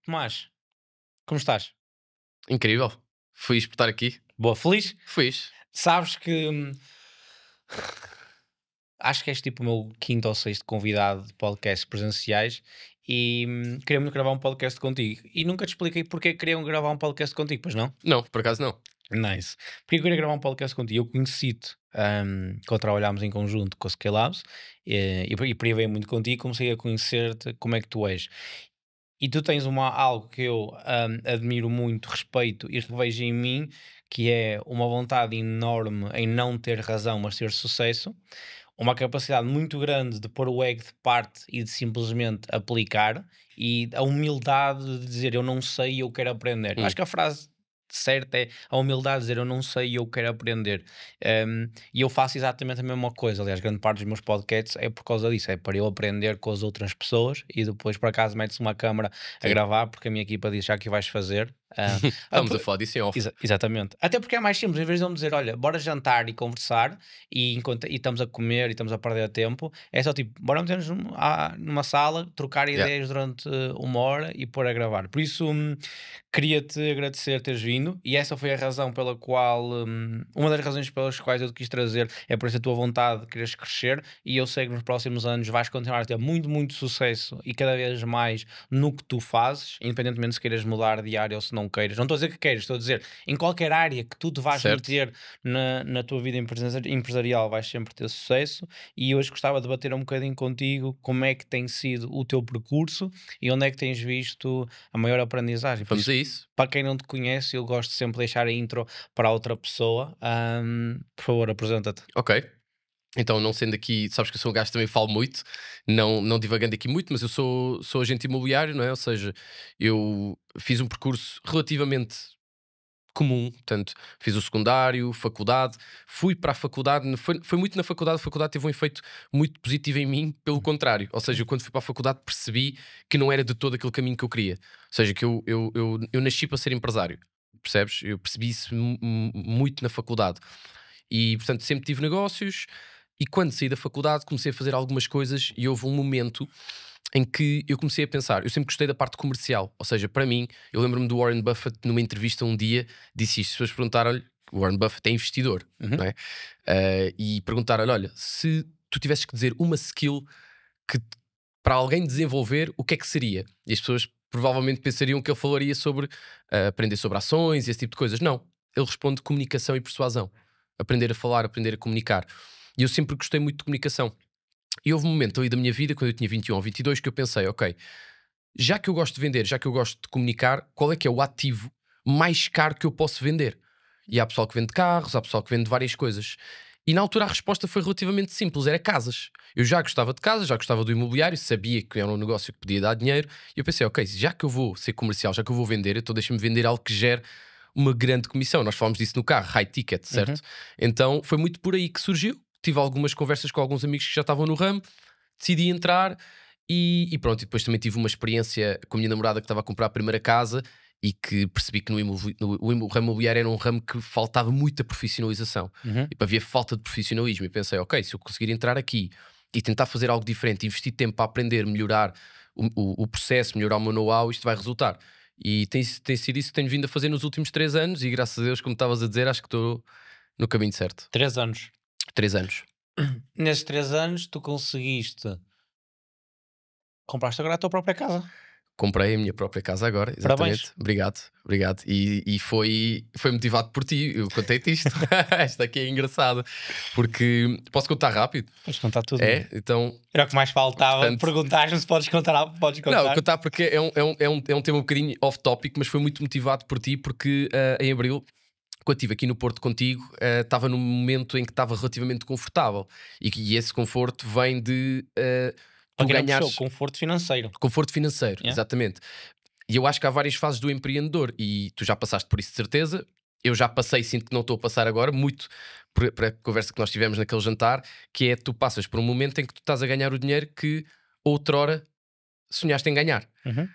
Tomás, como estás? Incrível. Feliz por estar aqui. Boa, feliz? Feliz. Sabes que acho que és tipo o meu quinto ou sexto convidado de podcasts presenciais e queria muito gravar um podcast contigo. E nunca te expliquei porque é que queriam gravar um podcast contigo, pois não? Não, por acaso não. Nice. Porque eu queria gravar um podcast contigo. Eu conheci-te quando trabalhámos em conjunto com a Scale e privei muito contigo e comecei a conhecer-te como é que tu és. E tu tens algo que eu admiro muito, respeito e revejo em mim, que é uma vontade enorme em não ter razão, mas ter sucesso, uma capacidade muito grande de pôr o ego de parte e de simplesmente aplicar, e a humildade de dizer eu não sei e eu quero aprender. Acho Hum, que a frase certa é a humildade de dizer eu não sei e eu quero aprender. E eu faço exatamente a mesma coisa. Aliás, grande parte dos meus podcasts é por causa disso, é para eu aprender com as outras pessoas e depois, por acaso, metes uma câmara a sim. gravar porque a minha equipa diz já que vais fazer. Estamos a falar disso em off. Exatamente. Até porque é mais simples, em vez de eu me dizer, olha, bora jantar e conversar e estamos a comer e estamos a perder tempo, é só tipo, bora meter-nos numa sala, trocar Yeah. ideias durante uma hora e pôr a gravar. Por isso, queria-te agradecer teres vindo e essa foi a razão pela qual, uma das razões pelas quais eu te quis trazer é por essa tua vontade de quereres crescer e eu sei que nos próximos anos vais continuar a ter muito, muito sucesso e cada vez mais no que tu fazes, independentemente se queiras mudar de área ou se não queiras. Não estou a dizer que queiras, estou a dizer em qualquer área que tu te vais Certo? meter na tua vida empresarial vais sempre ter sucesso e hoje gostava de bater um bocadinho contigo como é que tem sido o teu percurso e onde é que tens visto a maior aprendizagem. Por Vamos isso, a isso. para quem não te conhece, eu gosto sempre de deixar a intro para outra pessoa. Por favor, apresenta-te. Ok. Então, não sendo aqui, sabes que eu sou um gajo que também falo muito, não divagando aqui muito, mas eu sou agente imobiliário, não é? Ou seja, eu fiz um percurso relativamente comum, portanto, fiz o secundário, faculdade, fui para a faculdade, foi muito na faculdade, a faculdade teve um efeito muito positivo em mim, pelo contrário, ou seja, eu quando fui para a faculdade percebi que não era de todo aquele caminho que eu queria, ou seja, que eu nasci para ser empresário, percebes? Eu percebi isso muito na faculdade e, portanto, sempre tive negócios e quando saí da faculdade comecei a fazer algumas coisas e houve um momento em que eu comecei a pensar, eu sempre gostei da parte comercial, ou seja, para mim, eu lembro-me do Warren Buffett numa entrevista um dia, disse isto, as pessoas perguntaram-lhe, o Warren Buffett é investidor, Uhum. não é? E perguntaram-lhe, olha, se tu tivesses que dizer uma skill que para alguém desenvolver, o que é que seria? E as pessoas provavelmente pensariam que ele falaria sobre aprender sobre ações e esse tipo de coisas. Não, ele responde comunicação e persuasão. Aprender a falar, aprender a comunicar. E eu sempre gostei muito de comunicação. E houve um momento ali da minha vida, quando eu tinha 21 ou 22, que eu pensei, ok, já que eu gosto de vender, já que eu gosto de comunicar, qual é que é o ativo mais caro que eu posso vender? E há pessoal que vende carros, há pessoal que vende várias coisas. E na altura a resposta foi relativamente simples, era casas. Eu já gostava de casas, já gostava do imobiliário, sabia que era um negócio que podia dar dinheiro, e eu pensei, ok, já que eu vou ser comercial, já que eu vou vender, então deixa-me vender algo que gere uma grande comissão. Nós falámos disso no carro, high ticket, Uhum. certo? Então foi muito por aí que surgiu. Tive algumas conversas com alguns amigos que já estavam no ramo, decidi entrar e pronto. E depois também tive uma experiência com a minha namorada que estava a comprar a primeira casa e que percebi que o ramo imobiliário era um ramo que faltava muita profissionalização. Uhum. E havia falta de profissionalismo. E pensei, ok, se eu conseguir entrar aqui e tentar fazer algo diferente, investir tempo para aprender, melhorar o processo, melhorar o meu know-how, isto vai resultar. E tem sido isso que tenho vindo a fazer nos últimos 3 anos e graças a Deus, como estavas a dizer, acho que estou no caminho certo. 3 anos. 3 anos. Nesses 3 anos, tu conseguiste. Compraste agora a tua própria casa. Comprei a minha própria casa agora, Parabéns. exatamente. Obrigado, obrigado. E foi motivado por ti. Eu contei-te isto. Esta aqui é engraçada. Porque posso contar rápido? Podes contar tudo, mano. É? Então, Era o que mais faltava. portanto, Perguntaste-me se podes contar. Podes não, contar. contar porque é um tema um bocadinho off-topic, mas foi muito motivado por ti, porque em abril, quando estive aqui no Porto contigo, estava num momento em que estava relativamente confortável. E esse conforto vem de Para tu quem não percebeu, ganhares conforto financeiro. conforto financeiro, Yeah. exatamente. E eu acho que há várias fases do empreendedor e tu já passaste por isso de certeza. Eu já passei, sinto que não estou a passar agora, muito para a conversa que nós tivemos naquele jantar, que é tu passas por um momento em que tu estás a ganhar o dinheiro que outrora sonhaste em ganhar. Uhum.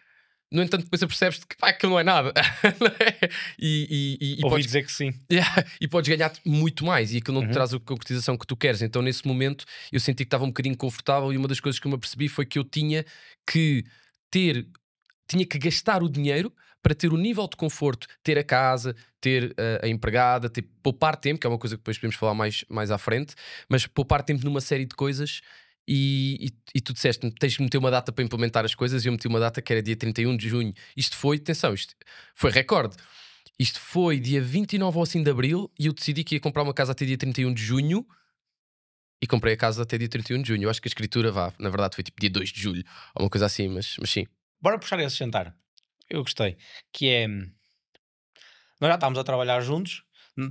No entanto, depois apercebes que pá, aquilo não é nada. Não é? E Ouvi podes, dizer que sim. e podes ganhar muito mais e aquilo não te Uhum. traz a concretização que tu queres. Então, nesse momento, eu senti que estava um bocadinho confortável e uma das coisas que eu me apercebi foi que eu tinha que ter tinha que gastar o dinheiro para ter o nível de conforto, ter a casa, ter a empregada, ter, poupar tempo, que é uma coisa que depois podemos falar mais à frente, mas poupar tempo numa série de coisas. E tu disseste-me, tens de meter uma data para implementar as coisas, e eu meti uma data que era dia 31 de junho. Isto foi, atenção, isto foi recorde. Isto foi dia 29 ou assim de abril, e eu decidi que ia comprar uma casa até dia 31 de junho, e comprei a casa até dia 31 de junho. Eu acho que a escritura, na verdade foi tipo dia 2 de julho, ou uma coisa assim, mas sim. Bora puxar esse jantar. Eu gostei. Que é. Nós já estávamos a trabalhar juntos.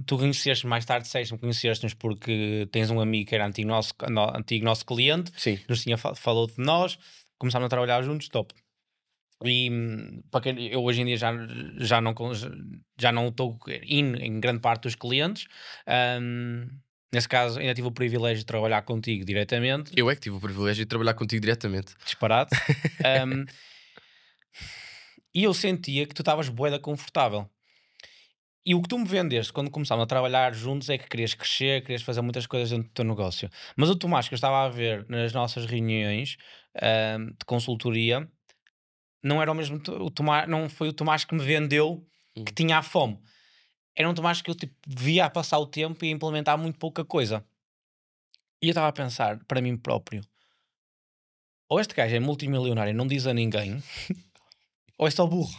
Tu conheceste mais tarde, disseste-me, conheceste-nos porque tens um amigo que era antigo nosso cliente, Sim. nos tinha falou de nós, começámos a trabalhar juntos, top. E para quem, eu hoje em dia já não estou em grande parte dos clientes. Ahm, Nesse caso, ainda tive o privilégio de trabalhar contigo diretamente, Eu é que tive o privilégio de trabalhar contigo diretamente. disparado. Ahm, e eu sentia que tu estavas bué da confortável. E o que tu me vendeste quando começámos a trabalhar juntos é que querias crescer, querias fazer muitas coisas dentro do teu negócio. Mas o Tomás que eu estava a ver nas nossas reuniões de consultoria não era o mesmo o Tomás, não foi o Tomás que me vendeu que Hum. tinha a fome. Era um Tomás que eu tipo, via a passar o tempo e a implementar muito pouca coisa. E eu estava a pensar para mim próprio: ou este gajo é multimilionário e não diz a ninguém, ou é só burro.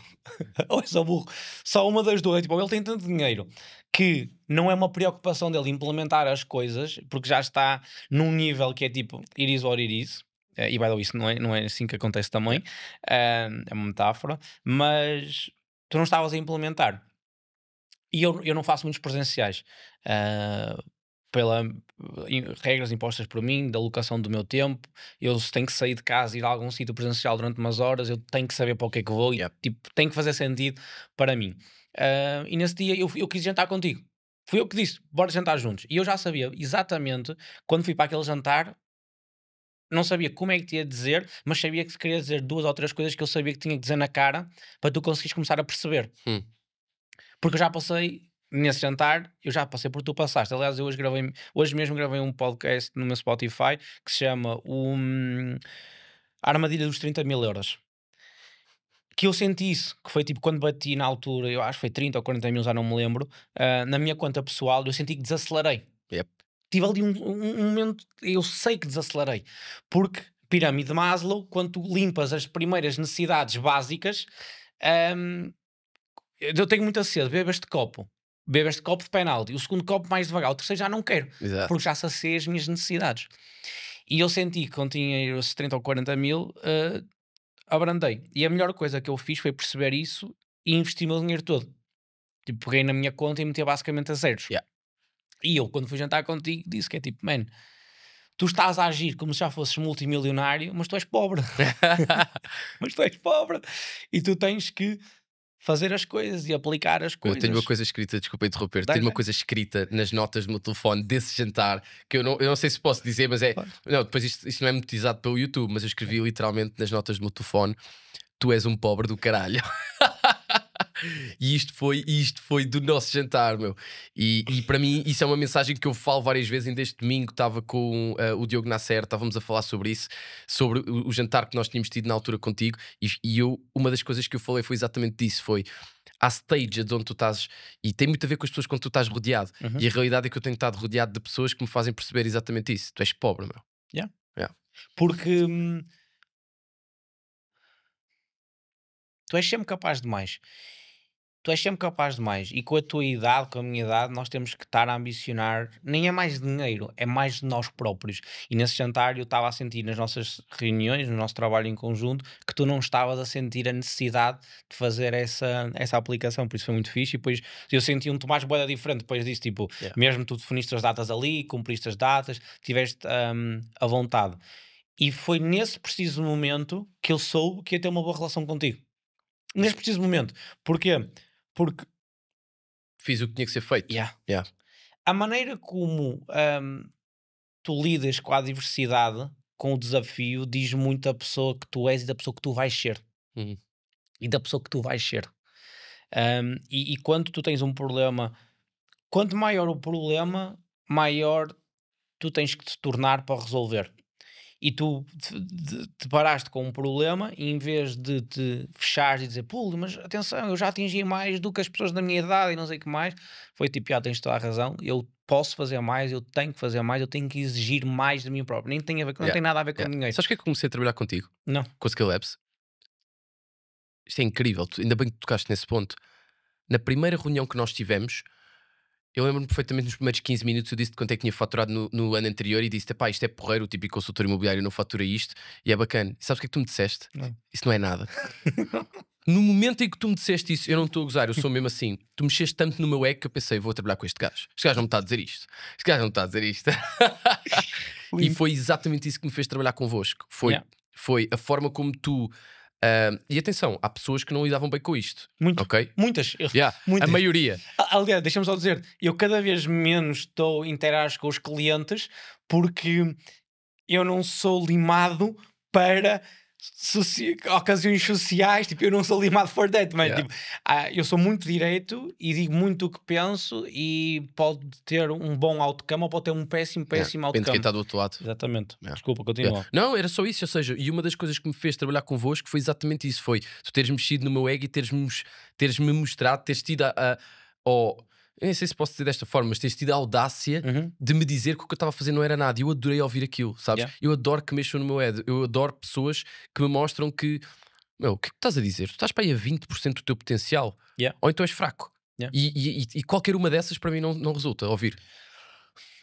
Ou é só burro. Só uma das duas. Tipo, ou ele tem tanto dinheiro que não é uma preocupação dele implementar as coisas, porque já está num nível que é tipo, it is what it is. E by the way, isso não é assim que acontece também. Yeah. É uma metáfora. Mas tu não estavas a implementar. E eu não faço muitos presenciais. Ah, pela regras impostas por mim, da alocação do meu tempo. Eu se tenho que sair de casa e ir a algum sítio presencial durante umas horas, eu tenho que saber para o que é que vou e Yep. tipo, tem que fazer sentido para mim. E nesse dia eu quis jantar contigo. Fui eu que disse, bora jantar juntos. E eu já sabia exatamente, quando fui para aquele jantar, não sabia como é que te ia dizer, mas sabia que te queria dizer duas ou três coisas que eu sabia que tinha que dizer na cara para tu conseguires começar a perceber. Hum. Porque eu já passei nesse jantar, eu já passei por tu passaste. Aliás, hoje mesmo gravei um podcast no meu Spotify que se chama A Armadilha dos 30.000 euros. Que eu senti isso, que foi tipo quando bati na altura, eu acho que foi 30 ou 40 mil, já não me lembro, na minha conta pessoal, eu senti que desacelerei. Yep. Tive ali um momento, eu sei que desacelerei, porque pirâmide de Maslow, quando tu limpas as primeiras necessidades básicas, hum, eu tenho muita sede, bebo este copo de penalti, o segundo copo mais devagar, o terceiro já não quero, Exato. porque já saciei as minhas necessidades. E eu senti que quando tinha os 30 ou 40 mil, abrandei. E a melhor coisa que eu fiz foi perceber isso e investir o meu dinheiro todo. Tipo, peguei na minha conta e meti basicamente a zeros. Yeah. E eu, quando fui jantar contigo, disse que é tipo, man, tu estás a agir como se já fosses multimilionário, mas tu és pobre. Mas tu és pobre. E tu tens que fazer as coisas e aplicar as Eu tenho uma coisas. coisa escrita, desculpa interromper, tenho Dá-lhe, uma dá-lhe. coisa escrita nas notas do meu telefone desse jantar que eu não sei se posso dizer, mas é. Pode. Não, depois isto não é monetizado pelo YouTube, mas eu escrevi literalmente nas notas do meu telefone: Tu és um pobre do caralho. E isto foi do nosso jantar, meu. E para mim, isso é uma mensagem que eu falo várias vezes. Ainda este domingo estava com o Diogo Nasser, estávamos a falar sobre isso, sobre o jantar que nós tínhamos tido na altura contigo. Uma das coisas que eu falei foi exatamente disso: foi há stages onde tu estás, e tem muito a ver com as pessoas quando tu estás rodeado. Uhum. E a realidade é que eu tenho estado rodeado de pessoas que me fazem perceber exatamente isso. Tu és pobre, meu. Yeah. Yeah. Porque tu és sempre capaz de mais. Tu és sempre capaz de mais. E com a tua idade, com a minha idade, nós temos que estar a ambicionar. Nem é mais dinheiro, é mais de nós próprios. E nesse jantar eu estava a sentir nas nossas reuniões, no nosso trabalho em conjunto, que tu não estavas a sentir a necessidade de fazer essa aplicação. Por isso foi muito fixe. E depois eu senti um Tomás bué diferente depois disso. Tipo, Yeah. mesmo tu definiste as datas ali, cumpriste as datas, tiveste a vontade. E foi nesse preciso momento que eu soube que ia ter uma boa relação contigo. Nesse preciso momento. Porquê? Porque Fiz o que tinha que ser feito. yeah, Yeah. a maneira como tu lidas com a diversidade, com o desafio, diz muito da pessoa que tu és e da pessoa que tu vais ser. Uhum. E da pessoa que tu vais ser. E quando tu tens um problema, quanto maior o problema, maior tu tens que te tornar para resolver. e tu te paraste com um problema e em vez de te fechares e dizer, pô, mas atenção, eu já atingi mais do que as pessoas da minha idade e não sei o que mais, foi tipo, tens toda a razão, eu posso fazer mais, eu tenho que fazer mais, eu tenho que exigir mais de mim próprio. Nem tem a ver, não Yeah, tem nada a ver com yeah. dinheiro. Sabes que é que eu comecei a trabalhar contigo? Não. Com a Skill Labs? Isto é incrível, ainda bem que tu tocaste nesse ponto. Na primeira reunião que nós tivemos, eu lembro-me perfeitamente nos primeiros 15 minutos, eu disse-te quanto é que tinha faturado no ano anterior e disse-te, pá, isto é porreiro, o típico consultor imobiliário não fatura isto e é bacana. E sabes o que é que tu me disseste? Não. Isso não é nada. No momento em que tu me disseste isso, eu não estou a gozar, eu sou mesmo assim. Tu mexeste tanto no meu ego que eu pensei, vou trabalhar com este gajo. Este gajo não me está a dizer isto. Este gajo não me está a dizer isto. E foi exatamente isso que me fez trabalhar convosco. Yeah. Foi a forma como tu... e atenção, há pessoas que não lidavam bem com isto. Muito. Ok? Muitas. Yeah, Muitas. a maioria. Aliás, deixa-me só dizer, eu cada vez menos estou interajo com os clientes porque eu não sou limado para ocasiões sociais, tipo, eu não sou limado for that, mas Yeah. tipo, eu sou muito direito e digo muito o que penso e pode ter um bom outcome ou pode ter um péssimo Depende de outcome. quem está do outro lado. Exatamente. Yeah. Desculpa, continua. Yeah. Não, era só isso, ou seja, e uma das coisas que me fez trabalhar convosco foi exatamente isso, foi tu teres mexido no meu ego e teres-me mostrado, teres tido eu nem sei se posso dizer desta forma, mas teres tido a audácia Uhum. de me dizer que o que eu estava a fazer não era nada, e eu adorei ouvir aquilo, sabes? Yeah. Eu adoro que mexam no meu ego, eu adoro pessoas que me mostram que, meu, o que é que estás a dizer? Tu estás para aí a 20% do teu potencial, Yeah. ou então és fraco. Yeah. E qualquer uma dessas para mim não resulta, ouvir.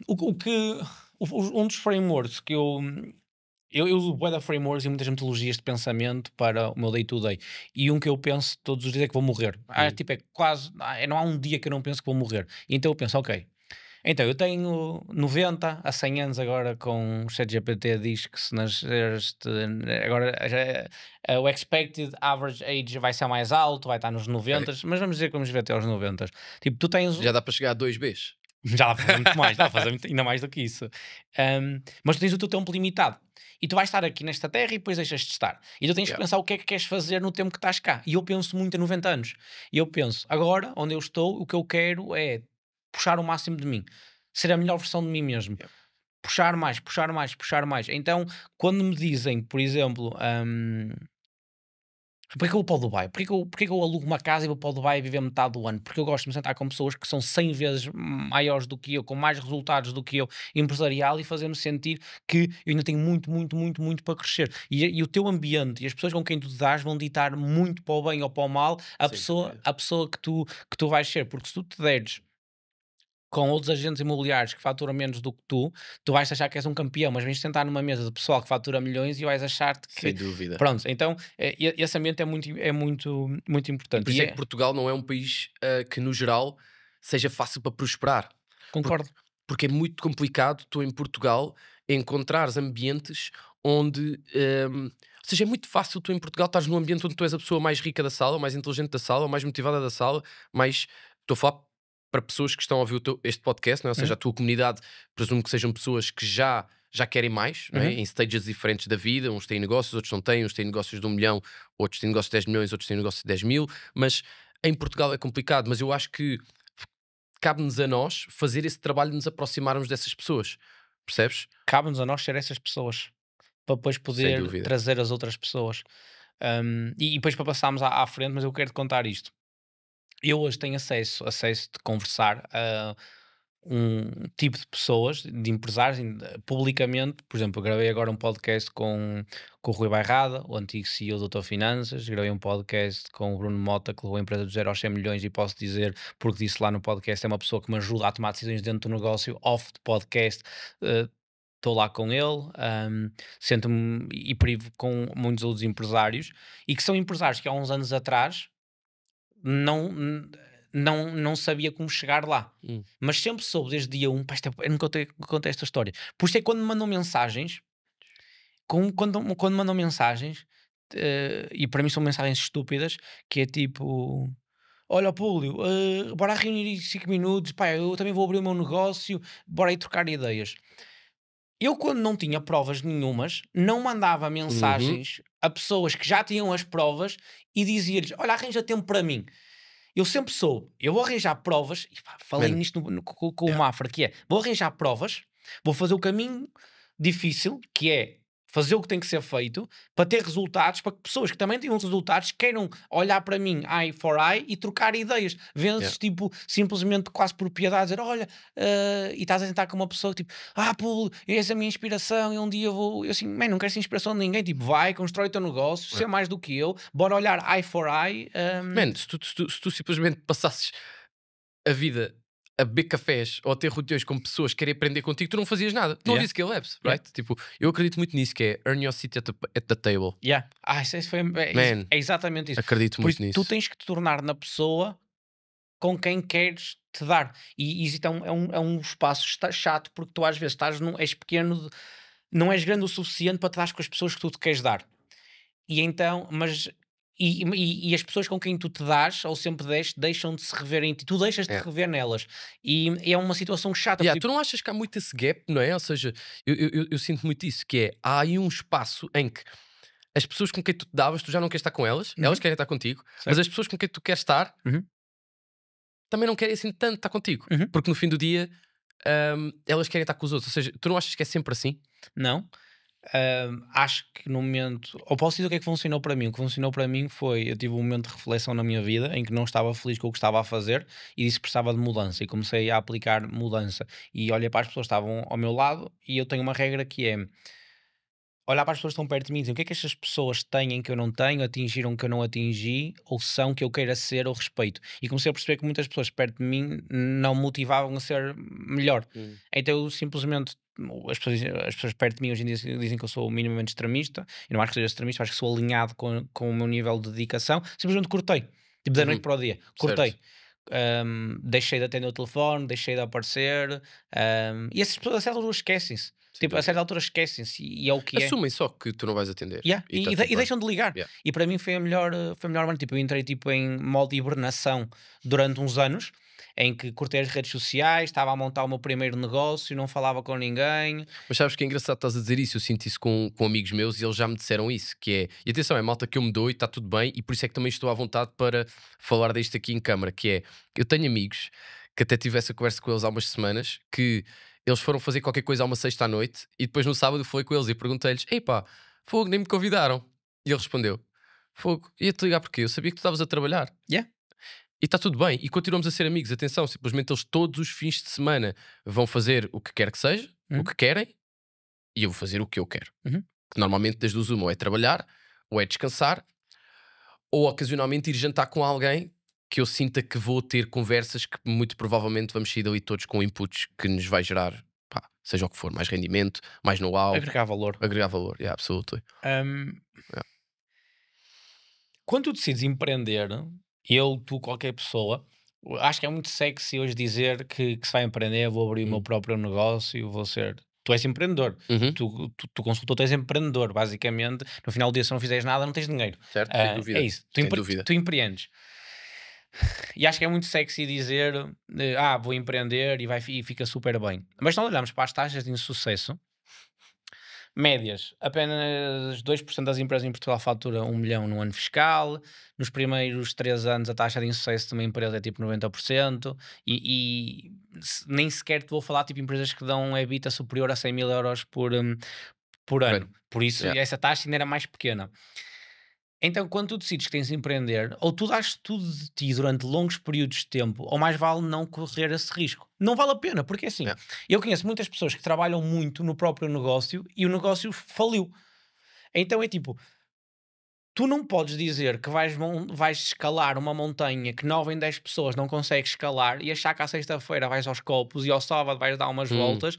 Um dos frameworks que eu uso bué de frameworks e muitas metodologias de pensamento para o meu day-to-day. E um que eu penso todos os dias é que vou morrer. Tipo, é quase... não há um dia que eu não penso que vou morrer. E então eu penso, ok, então eu tenho 90 a 100 anos agora com o ChatGPT diz que se nasceres... Agora o expected average age vai ser mais alto, vai estar nos 90, mas vamos dizer que vamos ver até aos 90. Tipo, tu tens... Já dá para chegar a 2Bs. Já dá para fazer muito mais, dá para fazer ainda mais do que isso. Mas tu tens o teu tempo limitado. E tu vais estar aqui nesta terra e depois deixas de estar. E tu tens que Yeah. pensar o que é que queres fazer no tempo que estás cá. E eu penso muito em 90 anos. E eu penso, agora, onde eu estou, o que eu quero é puxar o máximo de mim. Ser a melhor versão de mim mesmo. Yeah. Puxar mais, puxar mais, puxar mais. Então, quando me dizem, por exemplo... Porquê que eu vou para o Dubai? Porquê que eu alugo uma casa e vou para o Dubai viver metade do ano? Porque eu gosto de me sentar com pessoas que são 100 vezes maiores do que eu, com mais resultados do que eu, empresarial, e fazer-me sentir que eu ainda tenho muito, muito, muito, muito para crescer. E o teu ambiente e as pessoas com quem tu te dás vão ditar muito para o bem ou para o mal a pessoa que tu vais ser. Porque se tu te deres com outros agentes imobiliários que faturam menos do que tu vais achar que és um campeão, mas vens sentar numa mesa de pessoal que fatura milhões e vais achar-te que... Sem dúvida. Pronto, então esse ambiente é muito importante. Por isso é que Portugal não é um país que, no geral, seja fácil para prosperar. Concordo. Porque é muito complicado tu, em Portugal, encontrares ambientes onde... ou seja, é muito fácil tu, em Portugal, estares num ambiente onde tu és a pessoa mais rica da sala, mais inteligente da sala, mais motivada da sala, mais... Estou a falar para pessoas que estão a ouvir este podcast, não é? Ou seja, a tua comunidade, presumo que sejam pessoas que já querem mais, não é? Em stages diferentes da vida, uns têm negócios, outros não têm, uns têm negócios de 1 milhão, outros têm negócios de 10 milhões, outros têm negócios de 10 mil, mas em Portugal é complicado, mas eu acho que cabe-nos a nós fazer esse trabalho de nos aproximarmos dessas pessoas, percebes? Cabe-nos a nós ser essas pessoas para depois poder dúvida. trazer as outras pessoas. E depois para passarmos à frente, mas eu quero te contar isto. Eu hoje tenho acesso de conversar a um tipo de pessoas, de empresários, publicamente. Por exemplo, eu gravei agora um podcast com o Rui Bairrada, o antigo CEO do Doutor Finanças. Gravei um podcast com o Bruno Mota, que levou a empresa do 0 aos 100 milhões, e posso dizer, porque disse lá no podcast, é uma pessoa que me ajuda a tomar decisões dentro do negócio, off de podcast. Estou lá com ele, sento-me e privo com muitos outros empresários, e que são empresários que há uns anos atrás não sabia como chegar lá, mas sempre soube desde dia 1. Eu nunca contei esta história. Por isso é que quando me mandam mensagens, quando mandam mensagens, e para mim são mensagens estúpidas, que é tipo: olha, Púlio, bora reunir 5 minutos, pá, eu também vou abrir o meu negócio, bora aí trocar ideias. Eu, quando não tinha provas nenhumas, não mandava mensagens a pessoas que já tinham as provas e dizia-lhes: olha, arranja tempo para mim. Eu sempre soube, eu vou arranjar provas, e pá, falei nisto com o Mafra, que é, vou arranjar provas, vou fazer o caminho difícil, que é fazer o que tem que ser feito para ter resultados, para que pessoas que também tenham resultados queiram olhar para mim eye for eye e trocar ideias. Yeah. Vezes, tipo, simplesmente quase por piedade, dizer, olha, e estás a tentar com uma pessoa, tipo, pô, essa é a minha inspiração e um dia eu vou... Eu assim, man, não quero ser inspiração de ninguém, tipo, vai, constrói o teu negócio, Yeah. ser mais do que eu, bora olhar eye for eye. Man, se tu simplesmente passasses a vida a beber cafés ou a ter reuniões com pessoas que querem aprender contigo, tu não fazias nada. Não Yeah. havia skill labs, Yeah. right? Tipo, eu acredito muito nisso, que é earn your seat at the table. Yeah. Isso foi, Man, é exatamente isso. acredito Por muito isso, nisso. tu tens que te tornar na pessoa com quem queres te dar. E isso então é um espaço chato, porque tu às vezes és pequeno, não és grande o suficiente para te dar com as pessoas que tu te queres dar. E então, mas. E as pessoas com quem tu te dás, ou sempre deste, deixam de se rever em ti. Tu deixas de te É. rever nelas. E é uma situação chata. Yeah, Porque, tu não achas que há muito esse gap, não é? Ou seja, eu sinto muito isso, que é, há aí um espaço em que as pessoas com quem tu te davas, tu já não queres estar com elas, elas Uhum. querem estar contigo, mas Certo. as pessoas com quem tu queres estar Uhum. também não querem assim tanto estar contigo, Uhum. porque no fim do dia elas querem estar com os outros. Ou seja, tu não achas que é sempre assim? Não. Acho que no momento, ou posso dizer o que é que funcionou para mim. O que funcionou para mim foi, eu tive um momento de reflexão na minha vida em que não estava feliz com o que estava a fazer e disse que precisava de mudança e comecei a aplicar mudança e olhei para as pessoas que estavam ao meu lado e eu tenho uma regra que é olhar para as pessoas que estão perto de mim e dizer o que é que estas pessoas têm que eu não tenho, atingiram que eu não atingi, ou são que eu queira ser ou respeito. E comecei a perceber que muitas pessoas perto de mim não me motivavam a ser melhor. Então eu simplesmente, as pessoas perto de mim hoje em dia dizem que eu sou minimamente extremista, e não acho que seja extremista, acho que sou alinhado com o meu nível de dedicação, simplesmente cortei. Tipo, da noite Uhum. para o dia, cortei. Certo. Deixei de atender o telefone, deixei de aparecer, e essas pessoas a certa altura esquecem-se. Sem Tipo, a certa dúvida. altura esquecem-se e é o que é. Assumem só que tu não vais atender. Yeah, E e, está e tudo bem. deixam de ligar. Yeah. E para mim foi a melhor maneira. Tipo, eu entrei tipo, em modo de hibernação durante uns anos, em que cortei as redes sociais, estava a montar o meu primeiro negócio, não falava com ninguém. Mas sabes que é engraçado estás a dizer isso? Eu sinto isso com amigos meus e eles já me disseram isso. Que é, e atenção, é malta que eu me dou e está tudo bem, e por isso é que também estou à vontade para falar disto aqui em câmara. Que é, eu tenho amigos que até tive essa conversa com eles há umas semanas, que eles foram fazer qualquer coisa a uma sexta à noite e depois no sábado falei com eles e perguntei-lhes: ei pá, fogo, nem me convidaram. E ele respondeu: fogo, ia-te ligar porque eu sabia que tu estavas a trabalhar. Yeah. E está tudo bem, e continuamos a ser amigos. Atenção, simplesmente eles todos os fins de semana vão fazer o que quer que seja, o que querem, e eu vou fazer o que eu quero. Uhum. Que normalmente das duas uma, ou é trabalhar, ou é descansar, ou ocasionalmente ir jantar com alguém que eu sinta que vou ter conversas que muito provavelmente vamos sair dali todos com inputs que nos vai gerar, pá, seja o que for, mais rendimento, mais know-how, Agregar valor. agregar valor. Yeah, absolutely. Um, Yeah. Quando tu decides empreender, eu, tu, qualquer pessoa, acho que é muito sexy hoje dizer que se vai empreender, vou abrir o meu próprio negócio, vou ser. Tu és empreendedor. Uhum. Tu consultor, tu és empreendedor, basicamente. No final do dia, se não fizeres nada, não tens dinheiro. Certo? Sem dúvida. É isso. Sem dúvida. Tu empreendes. E acho que é muito sexy dizer vou empreender e fica super bem. Mas se nós olhamos para as taxas de insucesso médias, apenas 2% das empresas em Portugal faturam 1 milhão no ano fiscal. Nos primeiros 3 anos a taxa de insucesso de uma empresa é tipo 90%. Nem sequer te vou falar tipo empresas que dão um EBITDA superior a 100 mil euros por ano. Por isso Yeah. essa taxa ainda era mais pequena. Então, quando tu decides que tens de empreender, ou tu dás tudo de ti durante longos períodos de tempo, ou mais vale não correr esse risco. Não vale a pena, porque assim, Yeah. eu conheço muitas pessoas que trabalham muito no próprio negócio e o negócio faliu. Então é tipo, tu não podes dizer que vais escalar uma montanha que 9 em 10 pessoas não conseguem escalar e achar que à sexta-feira vais aos copos e ao sábado vais dar umas voltas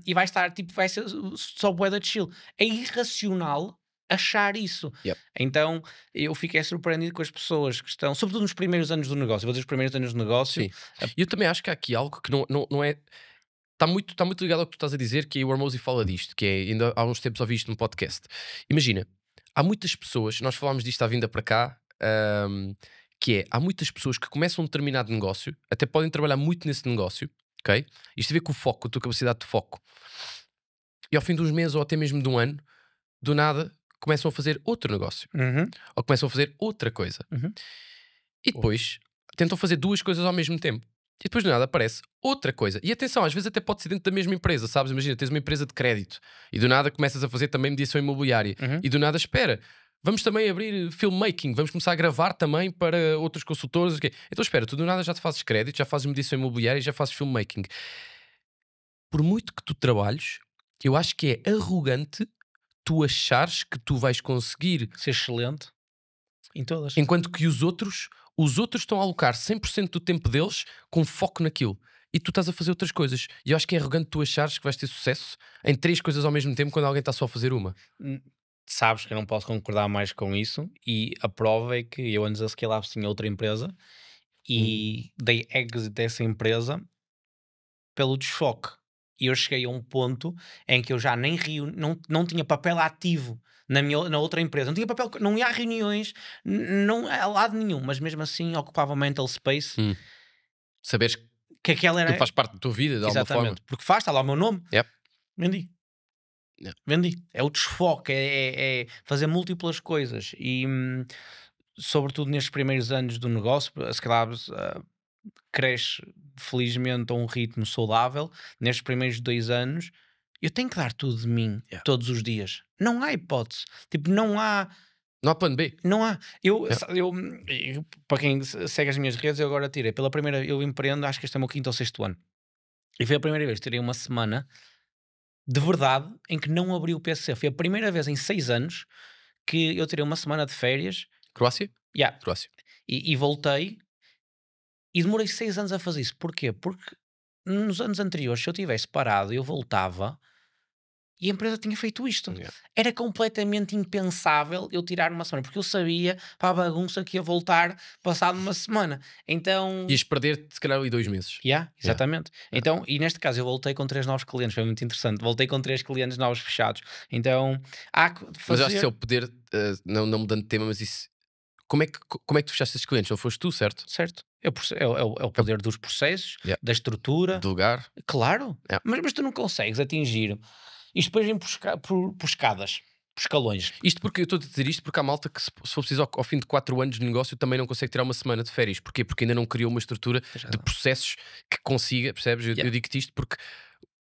e vais estar, tipo, vai ser só bué de chill. É irracional achar isso. Yep. Então eu fiquei surpreendido com as pessoas que estão, sobretudo nos primeiros anos do negócio, vou dizer os primeiros anos do negócio. Sim. E eu também acho que há aqui algo que não é. Está muito ligado ao que tu estás a dizer, que o Hormozy fala disto, que é, ainda há uns tempos ouvi isto num podcast. Imagina, há muitas pessoas, nós falámos disto à vinda para cá, que é, há muitas pessoas que começam um determinado negócio, até podem trabalhar muito nesse negócio, ok? Isto tem a ver com o foco, com a tua capacidade de foco. E ao fim de uns meses ou até mesmo de um ano, do nada, começam a fazer outro negócio. Uhum. Ou começam a fazer outra coisa. Uhum. E depois tentam fazer duas coisas ao mesmo tempo. E depois do nada aparece outra coisa. E atenção, às vezes até pode ser dentro da mesma empresa, sabes? Imagina, tens uma empresa de crédito e do nada começas a fazer também mediação imobiliária. Uhum. E do nada, espera, vamos também abrir filmmaking, vamos começar a gravar também para outros consultores. Ok. Então espera, tu do nada já te fazes crédito, já fazes mediação imobiliária e já fazes filmmaking. Por muito que tu trabalhes, eu acho que é arrogante tu achares que tu vais conseguir, Ser excelente em todas. enquanto que os outros estão a alocar 100% do tempo deles com foco naquilo. E tu estás a fazer outras coisas. E eu acho que é arrogante tu achares que vais ter sucesso em 3 coisas ao mesmo tempo quando alguém está só a fazer uma. Hum, Sabes que eu não posso concordar mais com isso, e a prova é que eu antes da Scale Labs tinha outra empresa e dei exit dessa empresa pelo desfoque. E eu cheguei a um ponto em que eu já nem não tinha papel ativo na outra empresa. Não tinha papel, não ia a reuniões, não a lado nenhum, mas mesmo assim ocupava mental space, Hum. Saberes que que aquela aquilo era. faz parte da tua vida de alguma forma. Exatamente, porque faz, está lá o meu nome, Yep. vendi. Yep. Vendi. É o desfoque, é fazer múltiplas coisas. E sobretudo nestes primeiros anos do negócio, se calhar cresce felizmente a um ritmo saudável. Nestes primeiros 2 anos, eu tenho que dar tudo de mim Yeah. todos os dias. Não há hipótese. Tipo, não há. Não há plano B. Não há. Eu, Yeah. para quem segue as minhas redes, eu agora tirei pela primeira. Eu empreendo, acho que este é o meu quinto ou sexto ano. E foi a primeira vez que tirei uma semana de verdade em que não abri o PC. Foi a primeira vez em 6 anos que eu tirei uma semana de férias. Croácia? Yeah, Croácia. e voltei e demorei 6 anos a fazer isso. Porquê? Porque nos anos anteriores, se eu tivesse parado, eu voltava e a empresa tinha feito isto. Yeah. Era completamente impensável eu tirar uma semana, porque eu sabia para a bagunça que ia voltar passado uma semana. Então. Ias perder, se calhar, ali 2 meses. Yeah, exatamente. Yeah. Então, e neste caso eu voltei com 3 novos clientes, foi muito interessante. Voltei com 3 clientes novos fechados. Então, há que Mas eu acho que fazer. isso é o poder, não mudando de tema, mas isso. Como é que tu fechaste esses clientes? Não foste tu, certo? Certo. É o poder dos processos, Yeah. da estrutura. Delegar. Claro, Yeah. mas tu não consegues atingir. Isto depois vem por escadas, por escalões. Isto porque eu estou a dizer isto porque há malta que, se for preciso, ao fim de 4 anos de negócio, também não consegue tirar uma semana de férias. Porquê? Porque ainda não criou uma estrutura Tens de razão. processos que consiga, percebes? Eu Yeah. digo-te isto porque.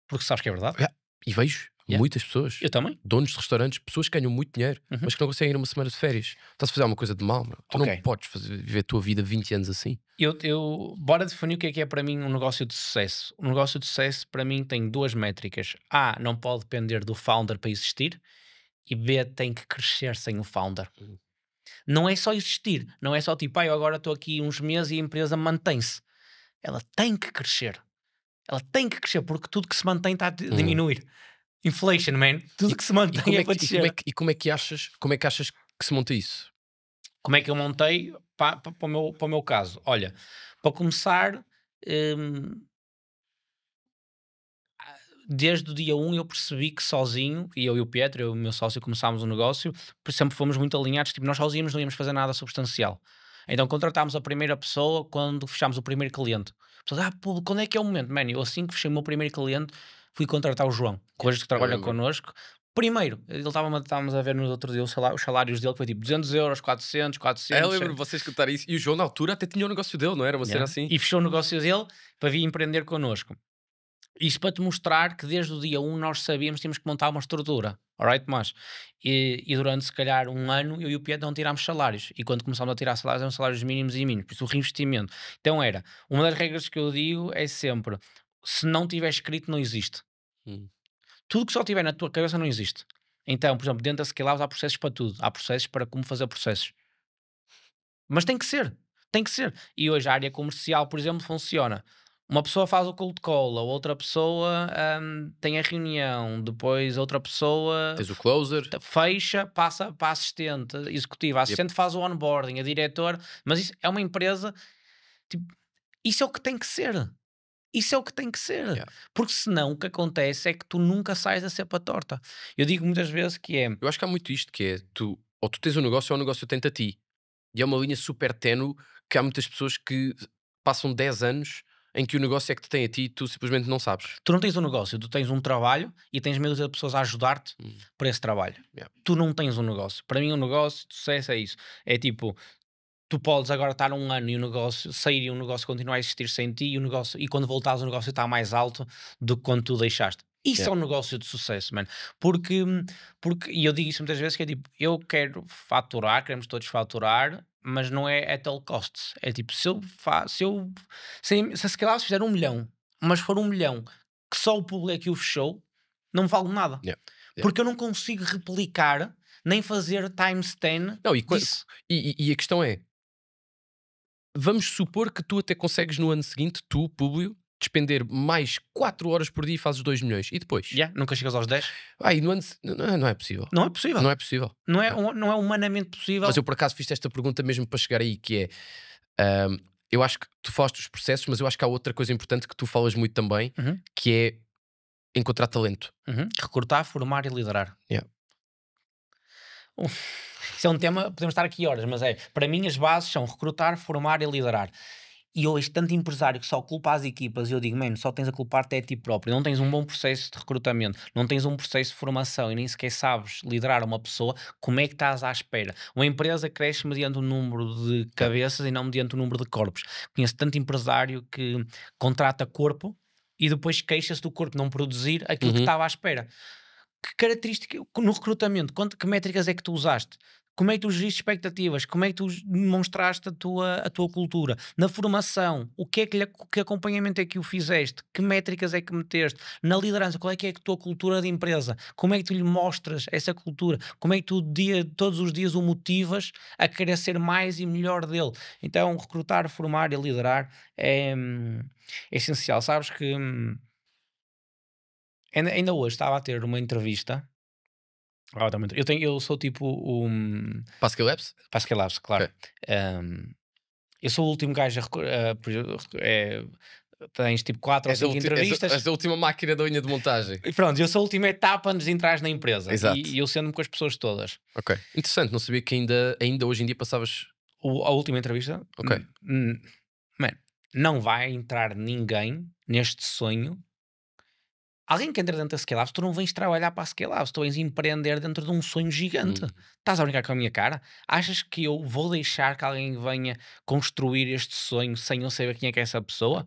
Porque sabes que é verdade. E vejo Yeah. muitas pessoas, Eu também. donos de restaurantes, pessoas que ganham muito dinheiro, Uhum. mas que não conseguem ir uma semana de férias. Estás a fazer alguma coisa de mal, meu. Tu Ok. não podes viver a tua vida 20 anos assim. Bora definir o que é para mim um negócio de sucesso. Um negócio de sucesso para mim tem 2 métricas. A, não pode depender do founder para existir. E B, tem que crescer sem o founder. Não é só existir. Não é só tipo, eu agora estou aqui uns meses e a empresa mantém-se. Ela tem que crescer. Ela tem que crescer, porque tudo que se mantém está a diminuir. Inflation, man. Tudo que se mantém é para descer. Como é que achas que se monta isso? Como é que eu montei para o meu caso? Olha, para começar, desde o dia 1 eu percebi que sozinho, e eu e o Pietro, eu e o meu sócio, começámos o negócio, sempre fomos muito alinhados, tipo, nós sozinhos não íamos fazer nada substancial. Então contratámos a primeira pessoa quando fechámos o primeiro cliente. Pessoas, pô, quando é que é o momento? Man, eu assim que fechei o meu primeiro cliente, fui contratar o João, que hoje que trabalha lembro. connosco. Primeiro, estávamos a ver nos outros dias os salários dele, que foi tipo 200 euros, 400, 400. Eu lembro vocês contarem isso. E o João, na altura, até tinha o negócio dele, não era? Uma cena Yeah. assim. E fechou o negócio dele para vir empreender connosco. Isto para te mostrar que desde o dia 1 nós sabíamos que tínhamos que montar uma estrutura, alright, mas e durante se calhar um ano eu e o Pietro não tirámos salários, e quando começámos a tirar salários eram salários mínimos e mínimos, por isso o reinvestimento. Então era, uma das regras que eu digo é sempre, se não tiver escrito não existe. Hum. Tudo que só tiver na tua cabeça não existe. Então, por exemplo, dentro da Scale Labs há processos para tudo, há processos para como fazer processos. Mas tem que ser, tem que ser. E hoje a área comercial, por exemplo, funciona. Uma pessoa faz o cold call, a outra pessoa tem a reunião, depois outra pessoa Tens o closer. fecha, passa para a assistente executiva, a assistente faz o onboarding, a diretora, mas isso é uma empresa, tipo, isso é o que tem que ser. Isso é o que tem que ser. Yeah. Porque senão o que acontece é que tu nunca sais da cepa torta. Eu digo muitas vezes que é. Eu acho que há muito isto, que é, ou tu tens um negócio ou o negócio tenta a ti. E é uma linha super ténue que há muitas pessoas que passam 10 anos em que o negócio é que te tem a ti e tu simplesmente não sabes. Tu não tens um negócio, tu tens um trabalho e tens meio de pessoas a ajudar-te para esse trabalho. Yeah. Tu não tens um negócio. Para mim, um negócio de sucesso é isso. É tipo, tu podes agora estar um ano e o negócio sair e o negócio continuar a existir sem ti e quando voltares o negócio está mais alto do que quando tu deixaste. Isso Yeah. é um negócio de sucesso, mano. Porque, e eu digo isso muitas vezes, que é tipo, eu quero faturar, queremos todos faturar, mas não é at all costs. É tipo, se a Scale fizer 1 milhão, mas for 1 milhão que só o público é que o fechou, não vale nada. Yeah. Yeah. Porque eu não consigo replicar nem fazer times 10 Não, disso. e a questão é: vamos supor que tu até consegues no ano seguinte, tu, Públio, despender mais 4 horas por dia e fazes 2 milhões. E depois? Yeah, nunca chegas aos 10. Ai, no ano, não é possível. Não é possível. Não é possível. Não é humanamente possível. Mas eu por acaso fiz esta pergunta mesmo para chegar aí, que é, eu acho que tu falaste dos processos, mas eu acho que há outra coisa importante que tu falas muito também, Uhum, que é encontrar talento. uhum. Recrutar, formar e liderar. Yeah. Isso é um tema, podemos estar aqui horas, mas para mim as bases são recrutar, formar e liderar. E hoje, tanto empresário que só culpa as equipas, e eu digo, mano, só tens a culpar-te é a ti próprio. Não tens um bom processo de recrutamento, não tens um processo de formação e nem sequer sabes liderar uma pessoa, como é que estás à espera? Uma empresa cresce mediante o número de cabeças e não mediante o número de corpos. Conheço tanto empresário que contrata corpo e depois queixa-se do corpo não produzir aquilo que Uhum. estava à espera. Que característica no recrutamento, que métricas é que tu usaste? Como é que tu geriste expectativas? Como é que tu demonstraste a tua cultura? Na formação, que acompanhamento é que o fizeste? Que métricas é que meteste? Na liderança, qual é que é a tua cultura de empresa? Como é que tu lhe mostras essa cultura? Como é que tu todos os dias o motivas a querer ser mais e melhor dele? Então, recrutar, formar e liderar é essencial. Sabes que ainda hoje estava a ter uma entrevista. Eu sou tipo Pascal Labs? Pascal Labs, claro. Ok. Eu sou o último gajo tens tipo 4 ou 5 entrevistas. És a última máquina da unha de montagem. E pronto, eu sou a última etapa antes de entrar na empresa. Exato. E eu sendo-me com as pessoas todas. Ok. Interessante, não sabia que ainda hoje em dia passavas. A última entrevista, Ok. man, não vai entrar ninguém neste sonho. Alguém que entra dentro da Scale-Labs, tu não vens trabalhar para a Scale-Labs, tu vens empreender dentro de um sonho gigante. Estás a brincar com a minha cara? Achas que eu vou deixar que alguém venha construir este sonho sem eu saber quem é que é essa pessoa?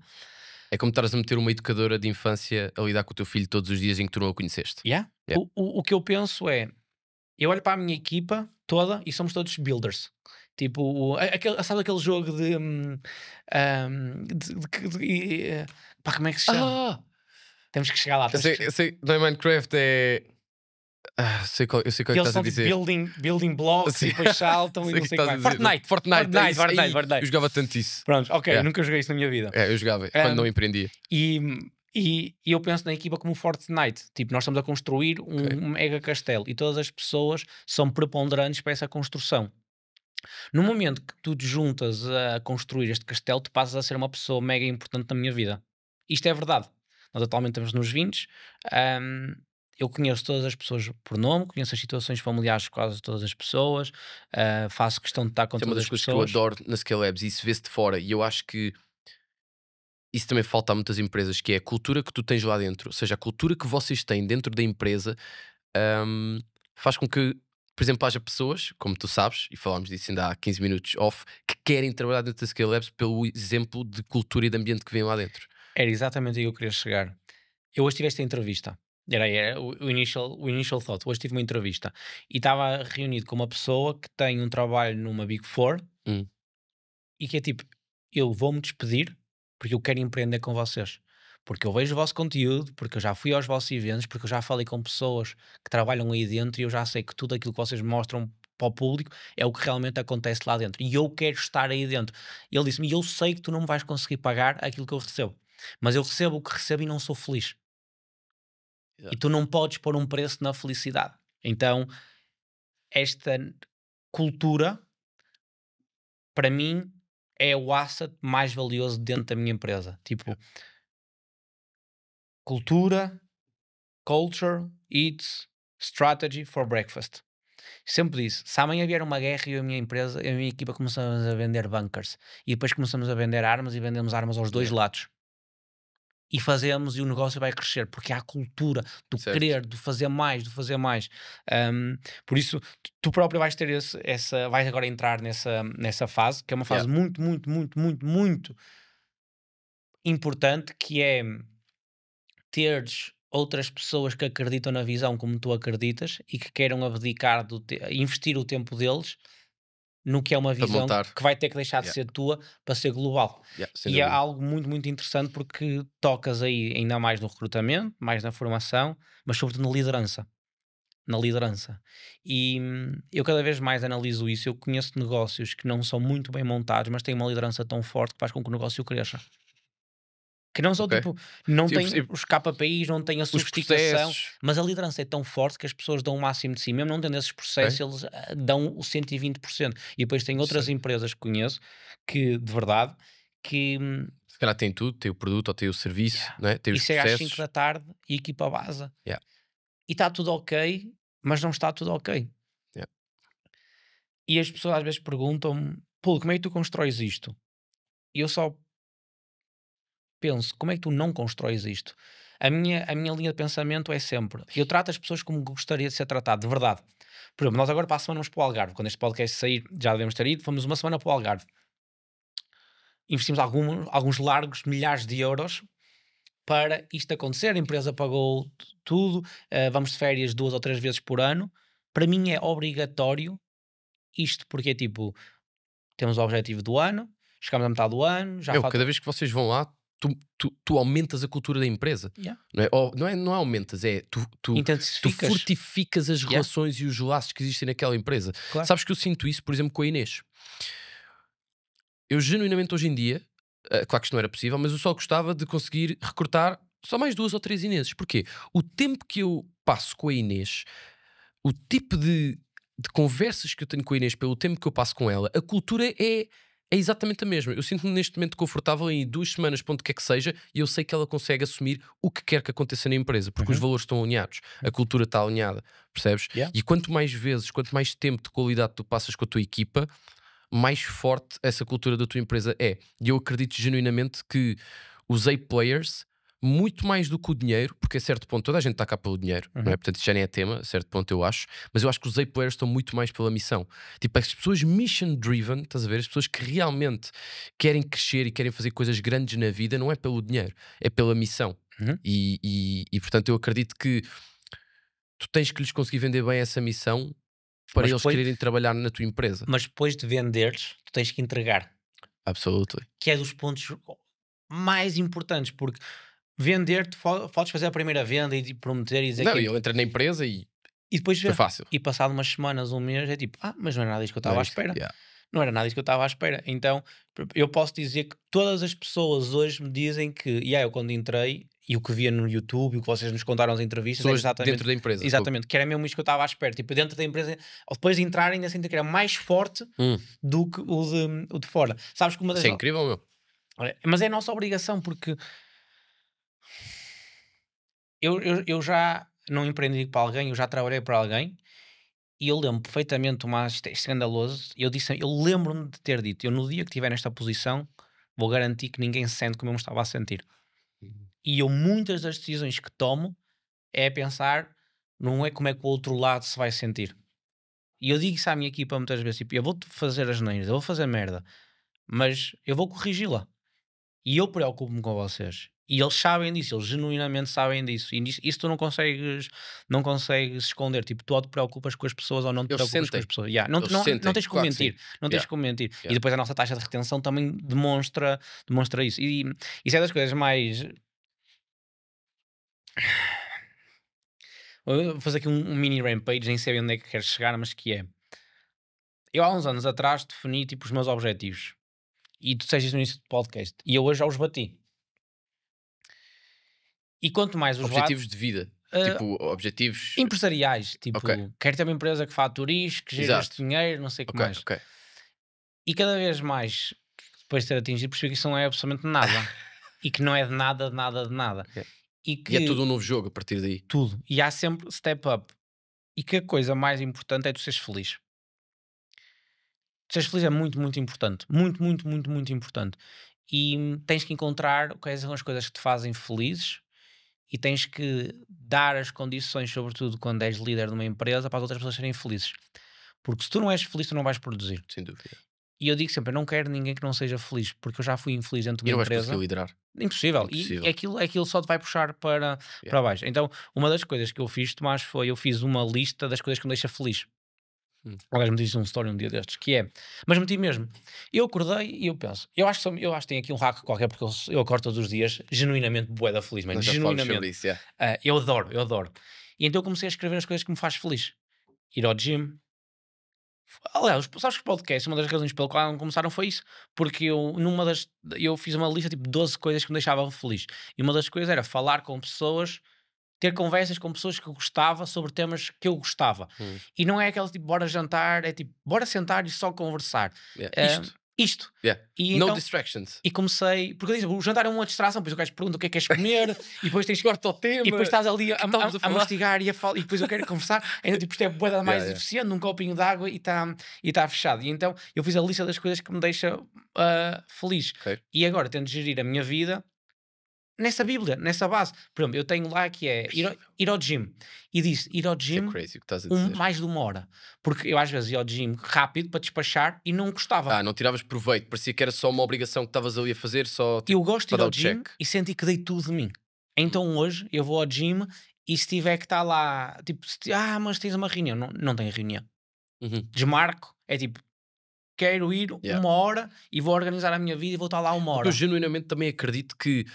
É como estares a meter uma educadora de infância a lidar com o teu filho todos os dias em que tu não a conheceste. Yeah? Yeah. O que eu penso é, eu olho para a minha equipa toda e somos todos builders. Tipo, sabe aquele jogo pá, como é que se chama? Ah! Temos que chegar lá. Eu sei, não é Minecraft, é. Eu sei qual é que Eles estás a são tipo dizer. building blocks Sim. e depois saltam e Sei não que sei o que estás a mais. dizer. Fortnite, É isso. Ei, Fortnite. Eu jogava tanto isso. Pronto, ok, Yeah. nunca joguei isso na minha vida. Eu jogava quando não empreendia. E eu penso na equipa como Fortnite. Tipo, nós estamos a construir um mega castelo e todas as pessoas são preponderantes para essa construção. No momento que tu te juntas a construir este castelo, tu passas a ser uma pessoa mega importante na minha vida. Isto é verdade. Nós atualmente estamos nos 20. Eu conheço todas as pessoas por nome, conheço as situações familiares de quase todas as pessoas, faço questão de estar com Isso é uma todas das as coisas que eu pessoas. adoro na Scale Labs e isso vê-se de fora. E eu acho que isso também falta a muitas empresas, que é a cultura que tu tens lá dentro. Ou seja, a cultura que vocês têm dentro da empresa faz com que, por exemplo, haja pessoas, como tu sabes, e falámos disso ainda há 15 minutos off, que querem trabalhar dentro da Scale Labs pelo exemplo de cultura e de ambiente que vem lá dentro. Era exatamente aí que eu queria chegar. Eu hoje tive esta entrevista. Era o initial thought. Hoje tive uma entrevista e estava reunido com uma pessoa que tem um trabalho numa Big Four Hum. e que é tipo, eu vou-me despedir porque eu quero empreender com vocês. Porque eu vejo o vosso conteúdo, porque eu já fui aos vossos eventos, porque eu já falei com pessoas que trabalham aí dentro e eu já sei que tudo aquilo que vocês mostram para o público é o que realmente acontece lá dentro. E eu quero estar aí dentro. E ele disse-me, e eu sei que tu não me vais conseguir pagar aquilo que eu recebo. Mas eu recebo o que recebo e não sou feliz. E tu não podes pôr um preço na felicidade. Então, esta cultura, para mim, é o asset mais valioso dentro da minha empresa. Tipo, cultura, culture, eats, strategy for breakfast. Sempre disse, se amanhã vier uma guerra e a minha empresa, a minha equipa começamos a vender bunkers e depois começamos a vender armas e vendemos armas aos dois lados. e fazemos e o negócio vai crescer, porque há a cultura do Certo. querer, do fazer mais, do fazer mais. Por isso, tu próprio vais ter vais agora entrar nessa fase, que é uma Yeah. fase muito, muito, muito, muito, muito importante, que é teres outras pessoas que acreditam na visão como tu acreditas e que queiram abdicar investir o tempo deles no que é uma Para visão montar. que vai ter que deixar de Yeah. ser tua para ser global. Yeah, sem E é dúvida. algo muito, muito interessante porque tocas aí ainda mais no recrutamento, mais na formação, mas sobretudo na liderança. Na liderança. E eu cada vez mais analiso isso. Eu conheço negócios que não são muito bem montados, mas têm uma liderança tão forte que faz com que o negócio cresça. Que não são Ok. tipo, não Sim, eu têm percebo. os KPIs, não têm a Os sofisticação, processos. mas a liderança é tão forte que as pessoas dão o máximo de si, mesmo não tendo esses processos, Ok. eles dão o 120%. E depois tem outras Interessante. empresas que conheço que, de verdade, que Se calhar tem tudo, tem o produto ou tem o serviço, yeah, né? Tem e os chega às 5 processos. da tarde e a equipa base. Yeah. E está tudo ok, mas não está tudo ok. Yeah. E as pessoas às vezes perguntam-me, pô, como é que tu constróis isto? E eu só penso, como é que tu não constróis isto? A minha linha de pensamento é sempre, eu trato as pessoas como gostaria de ser tratado, de verdade. Por exemplo, nós agora para a semana vamos para o Algarve. Quando este podcast sair, já devemos ter ido. Fomos uma semana para o Algarve. Investimos alguns largos milhares de euros para isto acontecer. A empresa pagou tudo. Vamos de férias 2 ou 3 vezes por ano. Para mim é obrigatório isto, porque é tipo, temos o objetivo do ano, chegamos à metade do ano, já Meu, falta. cada vez que vocês vão lá, tu aumentas a cultura da empresa. Yeah. Não é? Ou, não é aumentas, é tu Intensificas. fortificas as Yeah, relações e os laços que existem naquela empresa. claro. Sabes que eu sinto isso, por exemplo, com a Inês. Eu genuinamente hoje em dia, claro que isto não era possível, mas eu só gostava de conseguir recrutar só mais 2 ou 3 Ineses. Porquê? O tempo que eu passo com a Inês, o tipo de conversas que eu tenho com a Inês, pelo tempo que eu passo com ela, a cultura é exatamente a mesma. Eu sinto-me neste momento confortável em 2 semanas, ponto que é que seja, e eu sei que ela consegue assumir o que quer que aconteça na empresa, porque os Uhum. valores estão alinhados, a cultura está alinhada, percebes? Yeah. E quanto mais vezes, quanto mais tempo de qualidade tu passas com a tua equipa, mais forte essa cultura da tua empresa é. E eu acredito genuinamente que os A-players, muito mais do que o dinheiro, porque a certo ponto toda a gente está cá pelo dinheiro, não é? Uhum. Portanto, isso já nem é tema, a certo ponto eu acho, mas eu acho que os A-players estão muito mais pela missão. Tipo, as pessoas mission-driven, estás a ver? As pessoas que realmente querem crescer e querem fazer coisas grandes na vida, não é pelo dinheiro, é pela missão. Uhum. E portanto, eu acredito que tu tens que lhes conseguir vender bem essa missão para Mas eles depois, quererem trabalhar na tua empresa. mas depois de venderes, tu tens que entregar, Absolutely. que é dos pontos mais importantes, porque vender, tu podes fazer a primeira venda e prometer e dizer Não, que eu entrei na empresa e e depois foi ver. fácil. E passado umas semanas, um mês, é tipo, mas não era nada disso que eu Não estava era à isto. espera. Yeah. Não era nada disso que eu estava à espera. Então, eu posso dizer que todas as pessoas hoje me dizem que, eu quando entrei, e o que via no YouTube, e o que vocês nos contaram nas entrevistas, era Pessoas dentro da empresa. exatamente, que era mesmo isto que eu estava à espera. Tipo, dentro da empresa, ou depois de entrar, ainda senti que era mais forte Hum, do que o de fora. Sabes que uma das. Isso é incrível, meu. Olha, mas é a nossa obrigação, porque eu já não empreendi para alguém, eu já trabalhei para alguém. E eu lembro perfeitamente, o mais escandaloso, eu lembro-me de ter dito, eu no dia que estiver nesta posição, vou garantir que ninguém se sente como eu me estava a sentir. E eu muitas das decisões que tomo é pensar, não é como é que o outro lado se vai sentir. E eu digo isso à minha equipa muitas vezes, tipo, eu vou-te fazer as neiras, eu vou fazer merda, mas eu vou corrigi-la. E eu preocupo-me com vocês. E eles sabem disso, eles genuinamente sabem disso. E isso tu não consegues esconder. Tipo, tu ou te preocupas com as pessoas ou não te Eles preocupas com as sentem. pessoas. Yeah. Não, Eles não, não sentem. tens como Claro que sim. mentir. Não tens Yeah. como mentir. E Yeah. depois a nossa taxa de retenção também demonstra isso. E isso é das coisas mais. Eu vou fazer aqui um mini rampage, nem sei onde é que quero chegar, mas que é. Eu há uns anos atrás defini tipo os meus objetivos. E tu sejas no início do podcast. E eu hoje já os bati. E quanto mais os bato. Objetivos de vida. ah, Tipo, objetivos. Empresariais, tipo, Ok. quero ter uma empresa que fature isto, que gere Exato. este dinheiro, não sei o que Ok, mais. ok. E cada vez mais, depois de ter atingido, percebi que isso não é absolutamente nada. E que não é de nada, de nada, de nada. Yeah. E E é que tudo um novo jogo a partir daí. tudo. E há sempre step up. E que a coisa mais importante é tu seres feliz. Seres feliz é muito, muito importante. Muito, muito, muito, muito importante. E tens que encontrar quais são as coisas que te fazem felizes e tens que dar as condições, sobretudo quando és líder de uma empresa, para as outras pessoas serem felizes. Porque se tu não és feliz, tu não vais produzir. Sem dúvida. E eu digo sempre, eu não quero ninguém que não seja feliz, porque eu já fui infeliz dentro de E uma não vais conseguir empresa. liderar. Impossível. E Impossível. aquilo só te vai puxar para, Yeah. para baixo. Então, uma das coisas que eu fiz, Tomás, foi eu fiz uma lista das coisas que me deixa feliz. Hum. Aliás, me disse um story um dia destes, que é, mas meti mesmo. Eu acordei e eu penso, eu acho que tem aqui um hack qualquer, porque eu acordo todos os dias genuinamente bué da feliz, mano, Nós já falámos sobre genuinamente. isso, yeah. Eu adoro, eu adoro. E então eu comecei a escrever as coisas que me faz feliz. Ir ao gym. Aliás, sabes que os podcasts, uma das razões pelo qual não começaram foi isso, porque eu fiz uma lista tipo de 12 coisas que me deixavam feliz. E uma das coisas era falar com pessoas, ter conversas com pessoas que eu gostava sobre temas que eu gostava. Hum. E não é aquele tipo, bora jantar, é tipo, bora sentar e só conversar. Yeah. Ah, Isto. isto. Yeah. E No então, distractions. e comecei, porque eu disse, o jantar é uma distração, depois o gajo pergunta o que é que queres comer, e depois tens Corta o tema. e depois estás ali que estávamos a a falar? mastigar e depois eu quero conversar, ainda tipo, isto é bué da mais Yeah, yeah. eficiente, num copinho de água e está fechado. E então eu fiz a lista das coisas que me deixa feliz. Ok. E agora tento gerir a minha vida nessa Bíblia, nessa base. Por exemplo, eu tenho lá que é ir ao gym. E disse, ir ao Isso é gym crazy o que estás a dizer. mais de 1 hora. Porque eu às vezes ia ao gym rápido para despachar e não gostava. Não tiravas proveito. Parecia que era só uma obrigação que estavas ali a fazer, só tipo, Eu gosto de para ir dar ao o gym check. e senti que dei tudo de mim. Então hoje eu vou ao gym e se tiver que estar lá, tipo, mas tens uma reunião. Não, não tenho reunião. Uhum. Desmarco. É tipo, quero ir Yeah. 1 hora e vou organizar a minha vida e vou estar lá 1 hora. Eu genuinamente também acredito que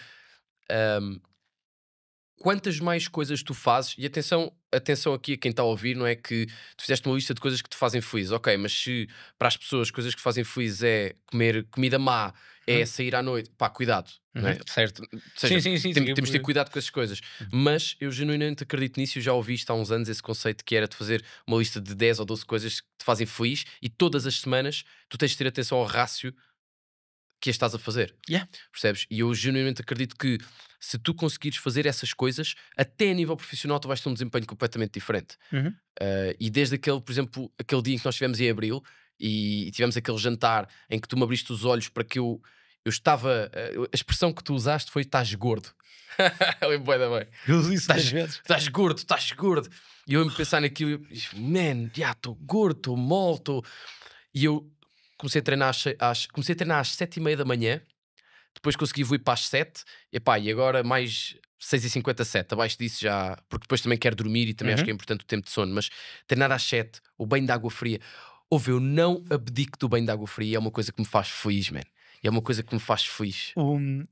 quantas mais coisas tu fazes, e atenção aqui a quem está a ouvir, não é que tu fizeste uma lista de coisas que te fazem feliz, ok, mas se para as pessoas coisas que fazem feliz é comer comida má, é sair à noite, pá, cuidado, não é? Certo. Ou seja, Sim. temos de ter cuidado com essas coisas, mas eu genuinamente acredito nisso, eu já ouvi isto há uns anos, esse conceito que era de fazer uma lista de 10 ou 12 coisas que te fazem feliz e todas as semanas tu tens de ter atenção ao rácio que as estás a fazer. Yeah. Percebes? E eu genuinamente acredito que se tu conseguires fazer essas coisas, até a nível profissional tu vais ter um desempenho completamente diferente. Uhum. E desde aquele, por exemplo, aquele dia em que nós estivemos em Abril e tivemos aquele jantar em que tu me abriste os olhos para que eu estava. A expressão que tu usaste foi estás gordo. Eu lembro bué da bem. Eu disse Estás- 10 vezes. Estás gordo, estás gordo. E eu me pensar naquilo, man, já estou gordo, estou mole, estou. E eu comecei a treinar comecei a treinar às 7h30 da manhã, depois consegui ir para as 7, epá, e agora mais 6h57, abaixo disso já, porque depois também quero dormir e também acho que é importante o tempo de sono, mas treinar às 7, o banho de água fria, ouve, eu não abdico do banho de água fria, é uma coisa que me faz feliz, man. É uma coisa que me faz feliz.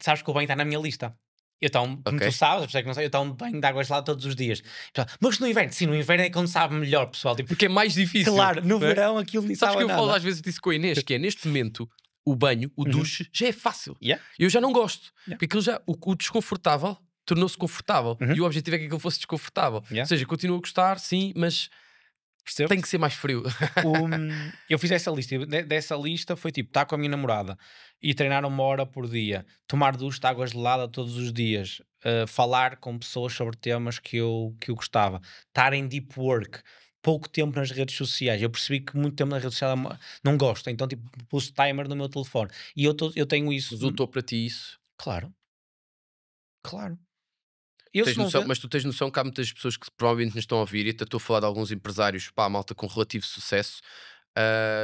Sabes que o banho está na minha lista. Eu tomo, como Ok. tu sabes, a pessoa que não sabe, eu tomo banho de água gelada todos os dias. Pessoal, mas no inverno, sim, no inverno é quando sabe melhor, pessoal. Tipo, Porque é mais difícil. claro, no não é? verão aquilo nem Sabes sabe que eu nada. falo às vezes disso com a Inês, que é neste momento o banho, o duche, já é fácil. Yeah. Eu já não gosto. Yeah. Porque aquilo já, o desconfortável tornou-se confortável. E o objetivo é que aquilo fosse desconfortável. Yeah. Ou seja, continuo a gostar, sim, mas Percebo? tem que ser mais frio. Eu fiz essa lista. Dessa lista foi tipo, estar com a minha namorada e treinar 1 hora por dia, tomar duche de água gelada todos os dias, falar com pessoas sobre temas que eu gostava, estar em deep work, pouco tempo nas redes sociais. Eu percebi que muito tempo nas redes sociais não gosto, então tipo, pus timer no meu telefone. E eu tenho isso. Resultou para ti isso. Claro. Eu Tens se não noção, ver- mas tu tens noção que há muitas pessoas que provavelmente nos estão a ouvir, e até estou a falar de alguns empresários, pá, malta com relativo sucesso.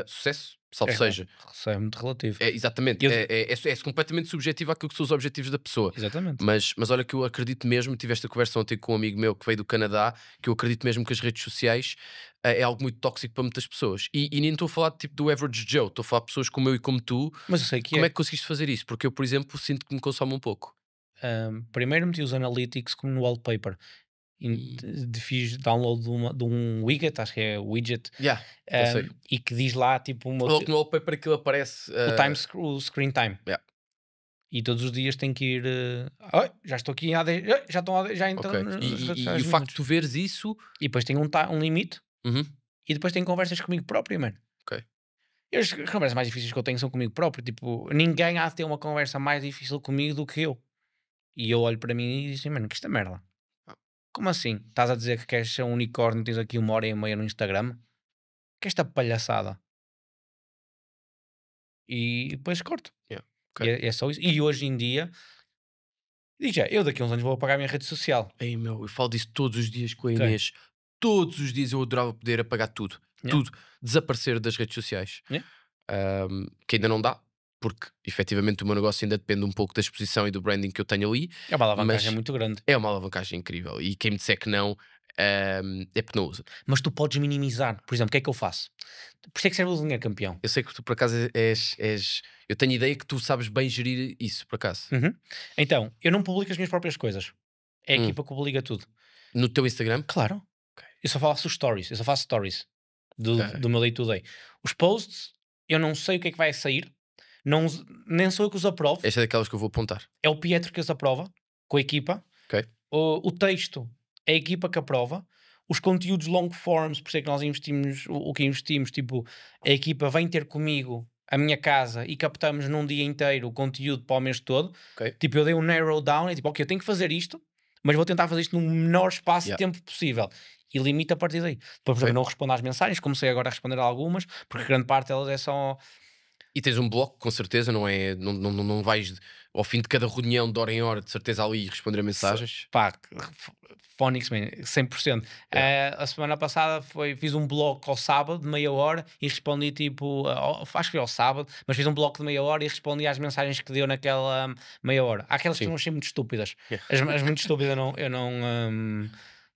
Sucesso, salvo seja. Isso é muito relativo. Exatamente. Eu- É completamente subjetivo àquilo que são os objetivos da pessoa. Exatamente. Mas olha que eu acredito mesmo, tive esta conversa ontem com um amigo meu que veio do Canadá, que eu acredito mesmo que as redes sociais é algo muito tóxico para muitas pessoas. E nem estou a falar tipo do average Joe, estou a falar de pessoas como eu e como tu. Mas eu sei que Como é que conseguiste fazer isso? Porque eu, por exemplo, sinto que me consome um pouco. Primeiro meti os analytics como no wallpaper. Fiz download de um widget, acho que é widget, Já sei. e que diz lá tipo Logo no wallpaper aquilo aparece. o screen time. Yeah. E todos os dias tem que ir. Já estou aqui há 10, já estão já então. Ok. E o facto de tu veres isso. E depois tem um limite Uhum. e depois tem conversas comigo próprio, mano. Ok. E as conversas mais difíceis que eu tenho são comigo próprio. Tipo, ninguém há de ter uma conversa mais difícil comigo do que eu. E eu olho para mim e digo assim, mano, que esta merda. Ah. Como assim? Estás a dizer que queres ser um unicórnio e tens aqui 1 hora e meia no Instagram? Que esta palhaçada? e depois corto. Yeah. E Ok. é só isso. E hoje em dia, digo já, eu daqui a uns anos vou apagar a minha rede social. Ei, meu, eu falo disso todos os dias com a Ok. Inês. Todos os dias eu adorava poder apagar tudo. Yeah. Tudo. Desaparecer das redes sociais. Yeah. Que ainda não dá, porque efetivamente o meu negócio ainda depende um pouco da exposição e do branding que eu tenho ali. É uma alavancagem Mas muito grande. é uma alavancagem incrível. E quem me disser que não, é porque não usa. Mas tu podes minimizar. Por exemplo, o que é que eu faço? Por isso é que serve o dinheiro, campeão. Eu sei que tu por acaso eu tenho ideia que tu sabes bem gerir isso, por acaso. Uhum. Então, eu não publico as minhas próprias coisas. É a Hum. equipa que publica tudo. No teu Instagram? Claro. Eu só faço stories. Eu só faço stories do, Ok. do meu day-to-day. Os posts, eu não sei o que é que vai sair. Não, nem sou eu que os aprovo. Esta é daquelas que eu vou apontar. É o Pietro que os aprova, com a equipa. Ok. O texto é a equipa que aprova. Os conteúdos long forms, por isso é que nós investimos o que investimos. Tipo, a equipa vem ter comigo a minha casa e captamos num dia inteiro o conteúdo para o mês todo. Ok. Tipo, eu dei um narrow down e tipo, ok, eu tenho que fazer isto, mas vou tentar fazer isto no menor espaço de tempo possível. E limito a partir daí. Depois, por exemplo, eu não respondo às mensagens, comecei agora a responder a algumas, porque grande parte delas é só... E tens um bloco, com certeza, não é? Não vais ao fim de cada reunião, de hora em hora, de certeza ali responder a mensagens. Pá, Phonics, man, 100%. A semana passada fiz um bloco ao sábado, de meia hora, e respondi tipo, acho que foi ao sábado, mas fiz um bloco de meia hora e respondi às mensagens que deu naquela meia hora. Há aquelas que Sim. eu achei muito estúpidas. Yeah. As muito estúpidas eu não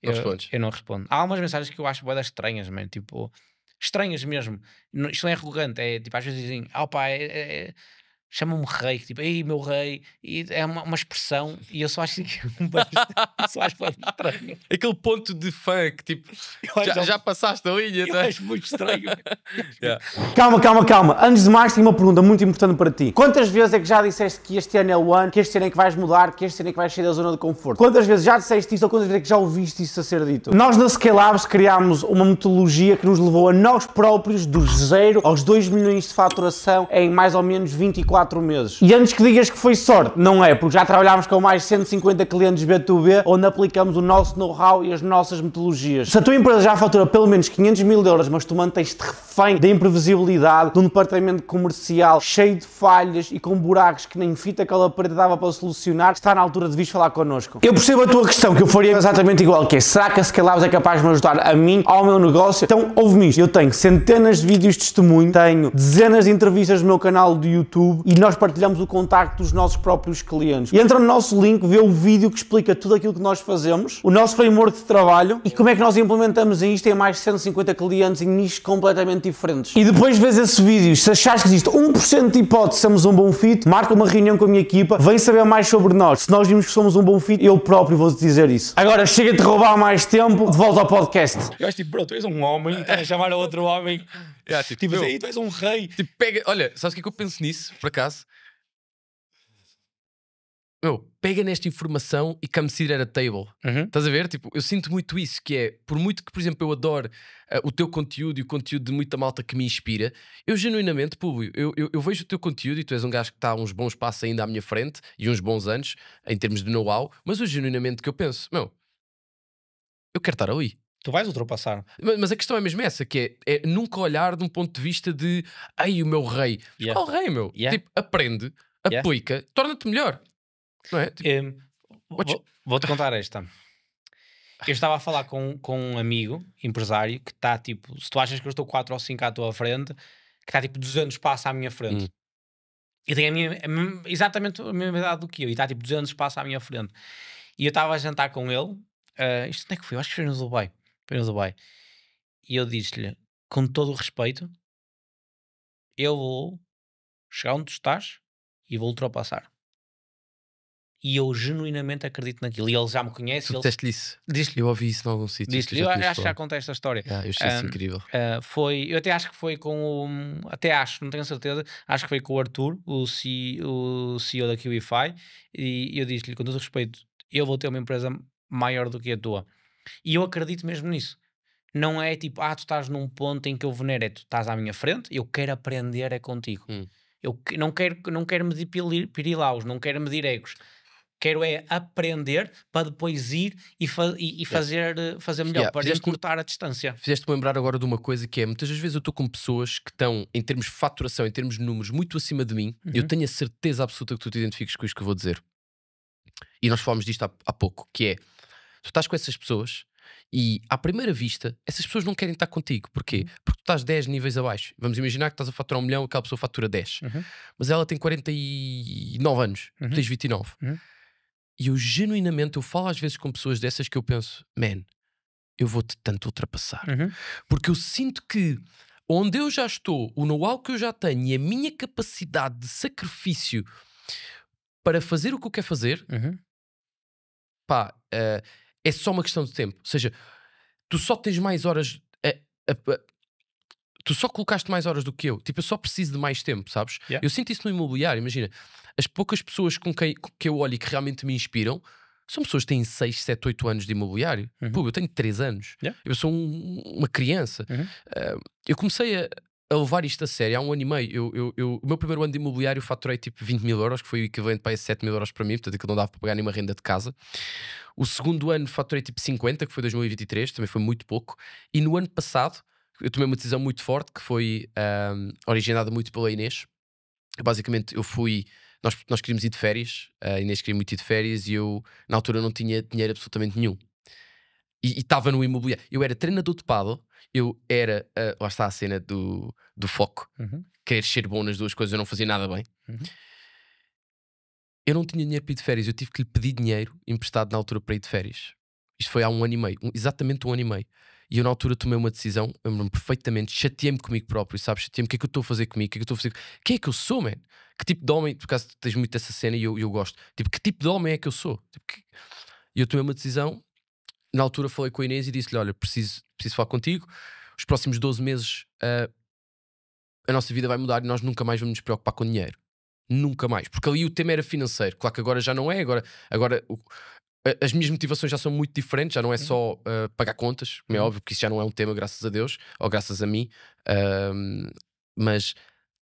respondes? eu não respondo. Há algumas mensagens que eu acho bué estranhas, man, tipo, estranhas mesmo. Isto não é arrogante, é tipo, às vezes dizem, pá, chamam-me rei, tipo, ei, meu rei, e é uma expressão, e eu só acho que só acho bué estranho. Aquele ponto de fã que tipo, Eu acho- já passaste a linha, Eu tá? acho muito estranho. Yeah. Calma. Antes de mais, tenho uma pergunta muito importante para ti. Quantas vezes é que já disseste que este ano é o ano, que este ano é que vais mudar, que este ano é que vais sair da zona de conforto? Quantas vezes já disseste isso ou quantas vezes é que já ouviste isso a ser dito? Nós na Scalabs criámos uma metodologia que nos levou a nós próprios, dos 0 aos 2 milhões de faturação em mais ou menos 24 meses. E antes que digas que foi sorte, não é, porque já trabalhámos com mais de 150 clientes B2B, onde aplicamos o nosso know-how e as nossas metodologias. Se a tua empresa já fatura pelo menos 500 mil euros, mas tu mantens-te refém da imprevisibilidade, de um departamento comercial cheio de falhas e com buracos que nem fita aquela parede dava para solucionar, está na altura de vir falar connosco. Eu percebo a tua questão, que eu faria exatamente igual, que é, será que a Scalabs é capaz de me ajudar a mim, ao meu negócio? Então, ouve-me isto. Eu tenho centenas de vídeos de testemunho, tenho dezenas de entrevistas no meu canal do YouTube e nós partilhamos o contacto dos nossos próprios clientes. E entra no nosso link, vê o vídeo que explica tudo aquilo que nós fazemos, o nosso framework de trabalho e como é que nós implementamos isto em mais de 150 clientes em nichos completamente diferentes. E depois vês esse vídeo, se achares que existe 1% de hipótese de sermos um bom fit, marca uma reunião com a minha equipa, vem saber mais sobre nós. Se nós vimos que somos um bom fit, eu próprio vou-te dizer isso. Agora chega de roubar mais tempo, de volta ao podcast. Eu acho tipo, bro, tu és um homem, estás a chamar a outro homem. Yeah, tipo, Tipo, meu, assim, tu és um rei. tipo, pega, olha, sabes o que é que eu penso nisso, por acaso? Meu, pega nesta informação e consider a table. Uhum. Estás a ver? Tipo, eu sinto muito isso, que é, por muito que, por exemplo, eu adoro o teu conteúdo e o conteúdo de muita malta que me inspira, eu genuinamente, Públio, eu vejo o teu conteúdo e tu és um gajo que está uns bons passos ainda à minha frente e uns bons anos, em termos de know-how, mas eu genuinamente que eu penso, meu, eu quero estar ali. Tu vais ultrapassar. Mas a questão é mesmo essa, que é nunca olhar de um ponto de vista de, ai, o meu rei. Yeah. Qual rei, meu? Yeah. Tipo, aprende, Yeah. aplica, torna-te melhor. Não é? Tipo, Vou-te contar esta. Eu estava a falar com um amigo, empresário, que está tipo, se tu achas que eu estou 4 ou 5 à tua frente, que está tipo 200 passos à minha frente. E tem exatamente a mesma idade do que eu, e está tipo 200 passos à minha frente. E eu estava a jantar com ele, isto onde é que foi? Eu acho que foi no Dubai. Foi no Dubai. E eu disse-lhe, com todo o respeito, eu vou chegar onde tu estás e vou ultrapassar. E eu genuinamente acredito naquilo. E ele já me conhece. tu Ele disseste-lhe isso. disse-lhe, Eu ouvi isso em algum sítio. disse-lhe, eu acho que já contei esta história. Eu achei isso incrível. Eu até acho que foi com o... Até acho, não tenho certeza. Acho que foi com o Arthur, o CEO da QIFI. E eu disse-lhe, com todo o respeito, eu vou ter uma empresa maior do que a tua. E eu acredito mesmo nisso. Não é tipo, tu estás num ponto em que eu venero, é tu estás à minha frente, eu quero aprender é contigo. Eu não quero medir pirilaus, não quero medir egos. Quero é aprender para depois ir e fazer melhor, para encurtar a distância. Fizeste-me lembrar agora de uma coisa que é, muitas das vezes eu estou com pessoas que estão, em termos de faturação, em termos de números, muito acima de mim. Eu tenho a certeza absoluta que tu te identificas com isto que eu vou dizer. E nós falámos disto há pouco, que é, tu estás com essas pessoas e, à primeira vista, essas pessoas não querem estar contigo. Porquê? Porque tu estás 10 níveis abaixo. Vamos imaginar que estás a faturar 1 milhão e aquela pessoa fatura 10. Mas ela tem 49 anos, tu tens 29. E eu genuinamente, eu falo às vezes com pessoas dessas que eu penso, man, eu vou-te tanto ultrapassar. Porque eu sinto que onde eu já estou, o know-how que eu já tenho e a minha capacidade de sacrifício para fazer o que eu quero fazer, pá, é só uma questão de tempo. Ou seja, tu só tens mais horas, tu só colocaste mais horas do que eu. Tipo, eu só preciso de mais tempo, sabes? Yeah. Eu sinto isso no imobiliário. Imagina, as poucas pessoas com que eu olho e que realmente me inspiram são pessoas que têm 6, 7, 8 anos de imobiliário. Pô, eu tenho 3 anos. Yeah. Eu sou uma criança. Eu comecei a levar isto a sério há 1 ano e meio. O meu primeiro ano de imobiliário faturei tipo 20 mil euros, que foi o equivalente para 7 mil euros para mim, portanto aquilo não dava para pagar nenhuma renda de casa. O segundo ano faturei tipo 50, que foi 2023, também foi muito pouco. E no ano passado eu tomei uma decisão muito forte, que foi originada muito pela Inês. Basicamente eu fui, nós queríamos ir de férias, a Inês queria muito ir de férias e eu na altura não tinha dinheiro absolutamente nenhum. E estava no imobiliário. Eu era treinador de pádel, eu era, lá está a cena do foco, querer ser bom nas duas coisas, eu não fazia nada bem. Eu não tinha dinheiro para ir de férias, eu tive que lhe pedir dinheiro emprestado na altura para ir de férias. Isto foi há 1 ano e meio, exatamente 1 ano e meio. E eu na altura tomei uma decisão, eu lembro-me perfeitamente, chateei-me comigo próprio, sabes? Chateei-me, o que é que eu estou a fazer comigo? O que é que eu estou a fazer? Quem é que eu sou, man? Que tipo de homem, por acaso tens muito essa cena e eu gosto. Tipo, que tipo de homem é que eu sou? E eu tomei uma decisão, na altura falei com a Inês e disse-lhe, olha, preciso falar contigo, os próximos 12 meses a nossa vida vai mudar e nós nunca mais vamos nos preocupar com dinheiro. Nunca mais. Porque ali o tema era financeiro. Claro que agora já não é, agora as minhas motivações já são muito diferentes, já não é só pagar contas, como é óbvio, porque isso já não é um tema, graças a Deus, ou graças a mim, mas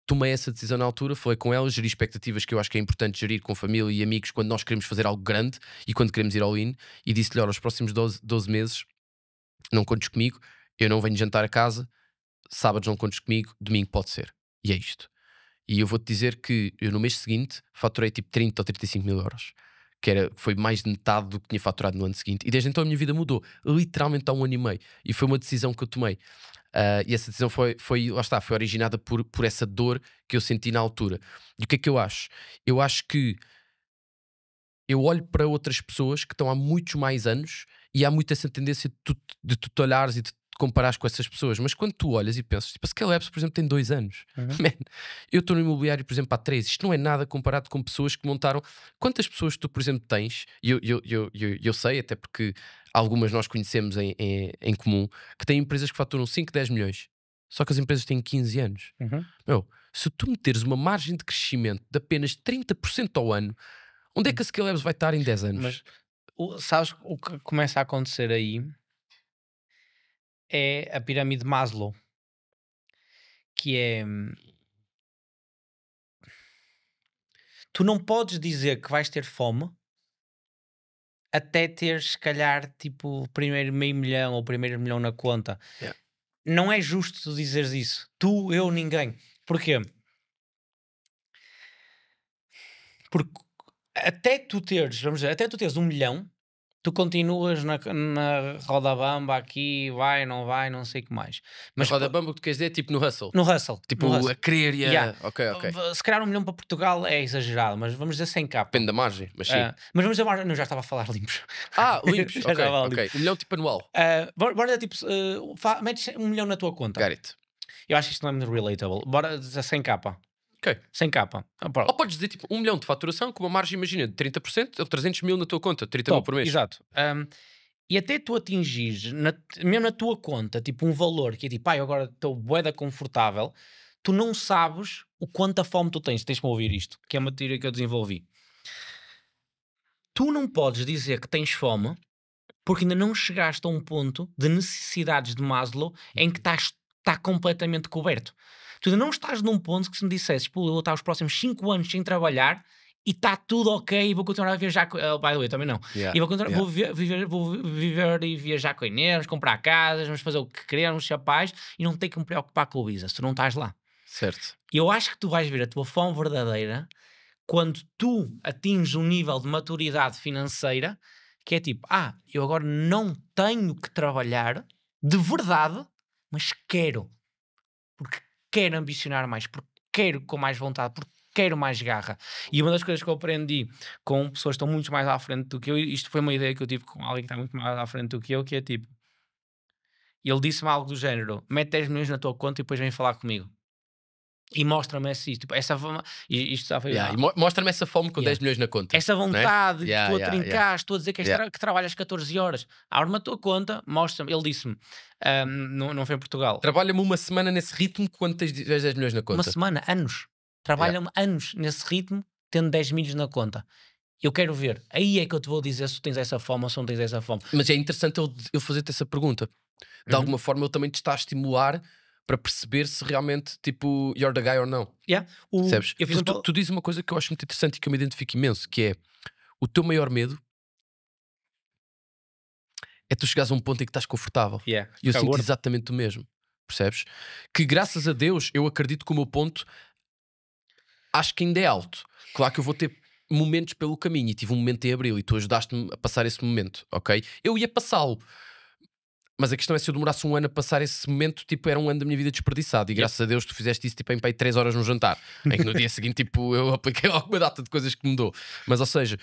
tomei essa decisão na altura, falei com ela, geri expectativas que eu acho que é importante gerir com família e amigos quando nós queremos fazer algo grande e quando queremos ir all in, e disse-lhe, olha, os próximos 12 meses não contes comigo, eu não venho jantar a casa, sábados não contes comigo, domingo pode ser, e é isto. E eu vou-te dizer que eu no mês seguinte faturei tipo 30 ou 35 mil euros. Foi mais de metade do que tinha faturado no ano seguinte. E desde então a minha vida mudou. Literalmente há 1 ano e meio. E foi uma decisão que eu tomei. E essa decisão lá está, foi originada por essa dor que eu senti na altura. E o que é que eu acho? Eu acho que eu olho para outras pessoas que estão há muitos mais anos e há muito essa tendência de tu te olhares e de comparares com essas pessoas, mas quando tu olhas e pensas, tipo, a Scale Labs, por exemplo, tem 2 anos. Man, eu estou no imobiliário, por exemplo, há 3. Isto não é nada comparado com pessoas que montaram. Quantas pessoas tu, por exemplo, tens? E eu sei, até porque algumas nós conhecemos em comum, que têm empresas que faturam 5, 10 milhões. Só que as empresas têm 15 anos. Meu, se tu meteres uma margem de crescimento de apenas 30% ao ano, onde é que a Scale Labs vai estar em 10 anos? Mas sabes o que começa a acontecer aí? É a pirâmide de Maslow, que é tu não podes dizer que vais ter fome até teres, se calhar, tipo, o primeiro meio milhão ou o primeiro milhão na conta. Yeah. Não é justo tu dizeres isso. Tu, eu, ninguém. Porquê? Porque até tu teres, vamos dizer, até tu teres 1 milhão, tu continuas na roda bamba aqui, vai, não sei o que mais. Mas roda bamba, o que tu queres dizer, tipo no hustle? No hustle. Tipo, no hustle. a querer e a... Yeah. Ok. Se calhar 1 milhão para Portugal é exagerado, mas vamos dizer 100k. Depende da margem, mas sim. Mas vamos dizer margem, não, já estava a falar limpos. Limpos, Já estava ok. limpos. 1 milhão tipo anual. Bora dizer, tipo, metes 1 milhão na tua conta. Got it. Eu acho que isto não é muito relatable. Bora dizer 100k. Ok. 100k. Ou podes dizer tipo 1 milhão de faturação com uma margem, imagina, de 30%, ou 300 mil na tua conta, 30 mil por mês. Exato. E até tu atingires, mesmo na tua conta, tipo um valor que é tipo, eu agora estou bué confortável, tu não sabes o quanta fome tu tens. Tens-me a ouvir isto, que é uma teoria que eu desenvolvi. Tu não podes dizer que tens fome porque ainda não chegaste a um ponto de necessidades de Maslow em que está completamente coberto. Tu ainda não estás num ponto que se me dissesses, pô, eu vou estar os próximos 5 anos sem trabalhar e está tudo ok, e vou continuar a viajar com... by the way, também não. Yeah, E vou continuar, yeah. vou viver e viajar com a Inês, comprar casas, vamos fazer o que queremos, chapais, e não ter que me preocupar com o business, tu não estás lá. Certo. E eu acho que tu vais ver a tua fome verdadeira quando tu atinges um nível de maturidade financeira que é tipo, eu agora não tenho que trabalhar de verdade, mas quero. Porque quero ambicionar mais, porque quero com mais vontade, porque quero mais garra. E uma das coisas que eu aprendi com pessoas que estão muito mais à frente do que eu, isto foi uma ideia que eu tive com alguém que está muito mais à frente do que eu, que é tipo, ele disse-me algo do género, mete 10 milhões na tua conta e depois vem falar comigo. E mostra-me tipo, essa fama, e isto já foi Yeah, e mostra-me essa fome com 10 milhões na conta. essa vontade que Yeah, tu a yeah, trincares, tu a dizer que, que trabalhas 14 horas, abre-me a tua conta, mostra-me, ele disse-me, não foi em Portugal, Trabalha-me uma semana nesse ritmo quando tens 10 milhões na conta. uma semana, anos, trabalha-me anos nesse ritmo, tendo 10 milhos na conta. Eu quero ver, aí é que eu te vou dizer se tu tens essa fome ou se não tens essa fome. Mas é interessante eu fazer-te essa pergunta. De alguma forma ele também te está a estimular para perceber se realmente, tipo, you're the guy or não. Percebes? Eu fiz tu dizes uma coisa que eu acho muito interessante e que eu me identifico imenso, que é o teu maior medo é tu chegares a um ponto em que estás confortável. E eu sinto exatamente o mesmo. Percebes? Que graças a Deus eu acredito que o meu ponto acho que ainda é alto. Claro que eu vou ter momentos pelo caminho e tive um momento em abril e tu ajudaste-me a passar esse momento, ok? Eu ia passá-lo. Mas a questão é, se eu demorasse um ano a passar esse momento, tipo, era um ano da minha vida desperdiçado. E graças a Deus tu fizeste isso, tipo, em 3 horas no jantar. Em que no dia seguinte, tipo, eu apliquei alguma data de coisas que mudou. Mas, ou seja,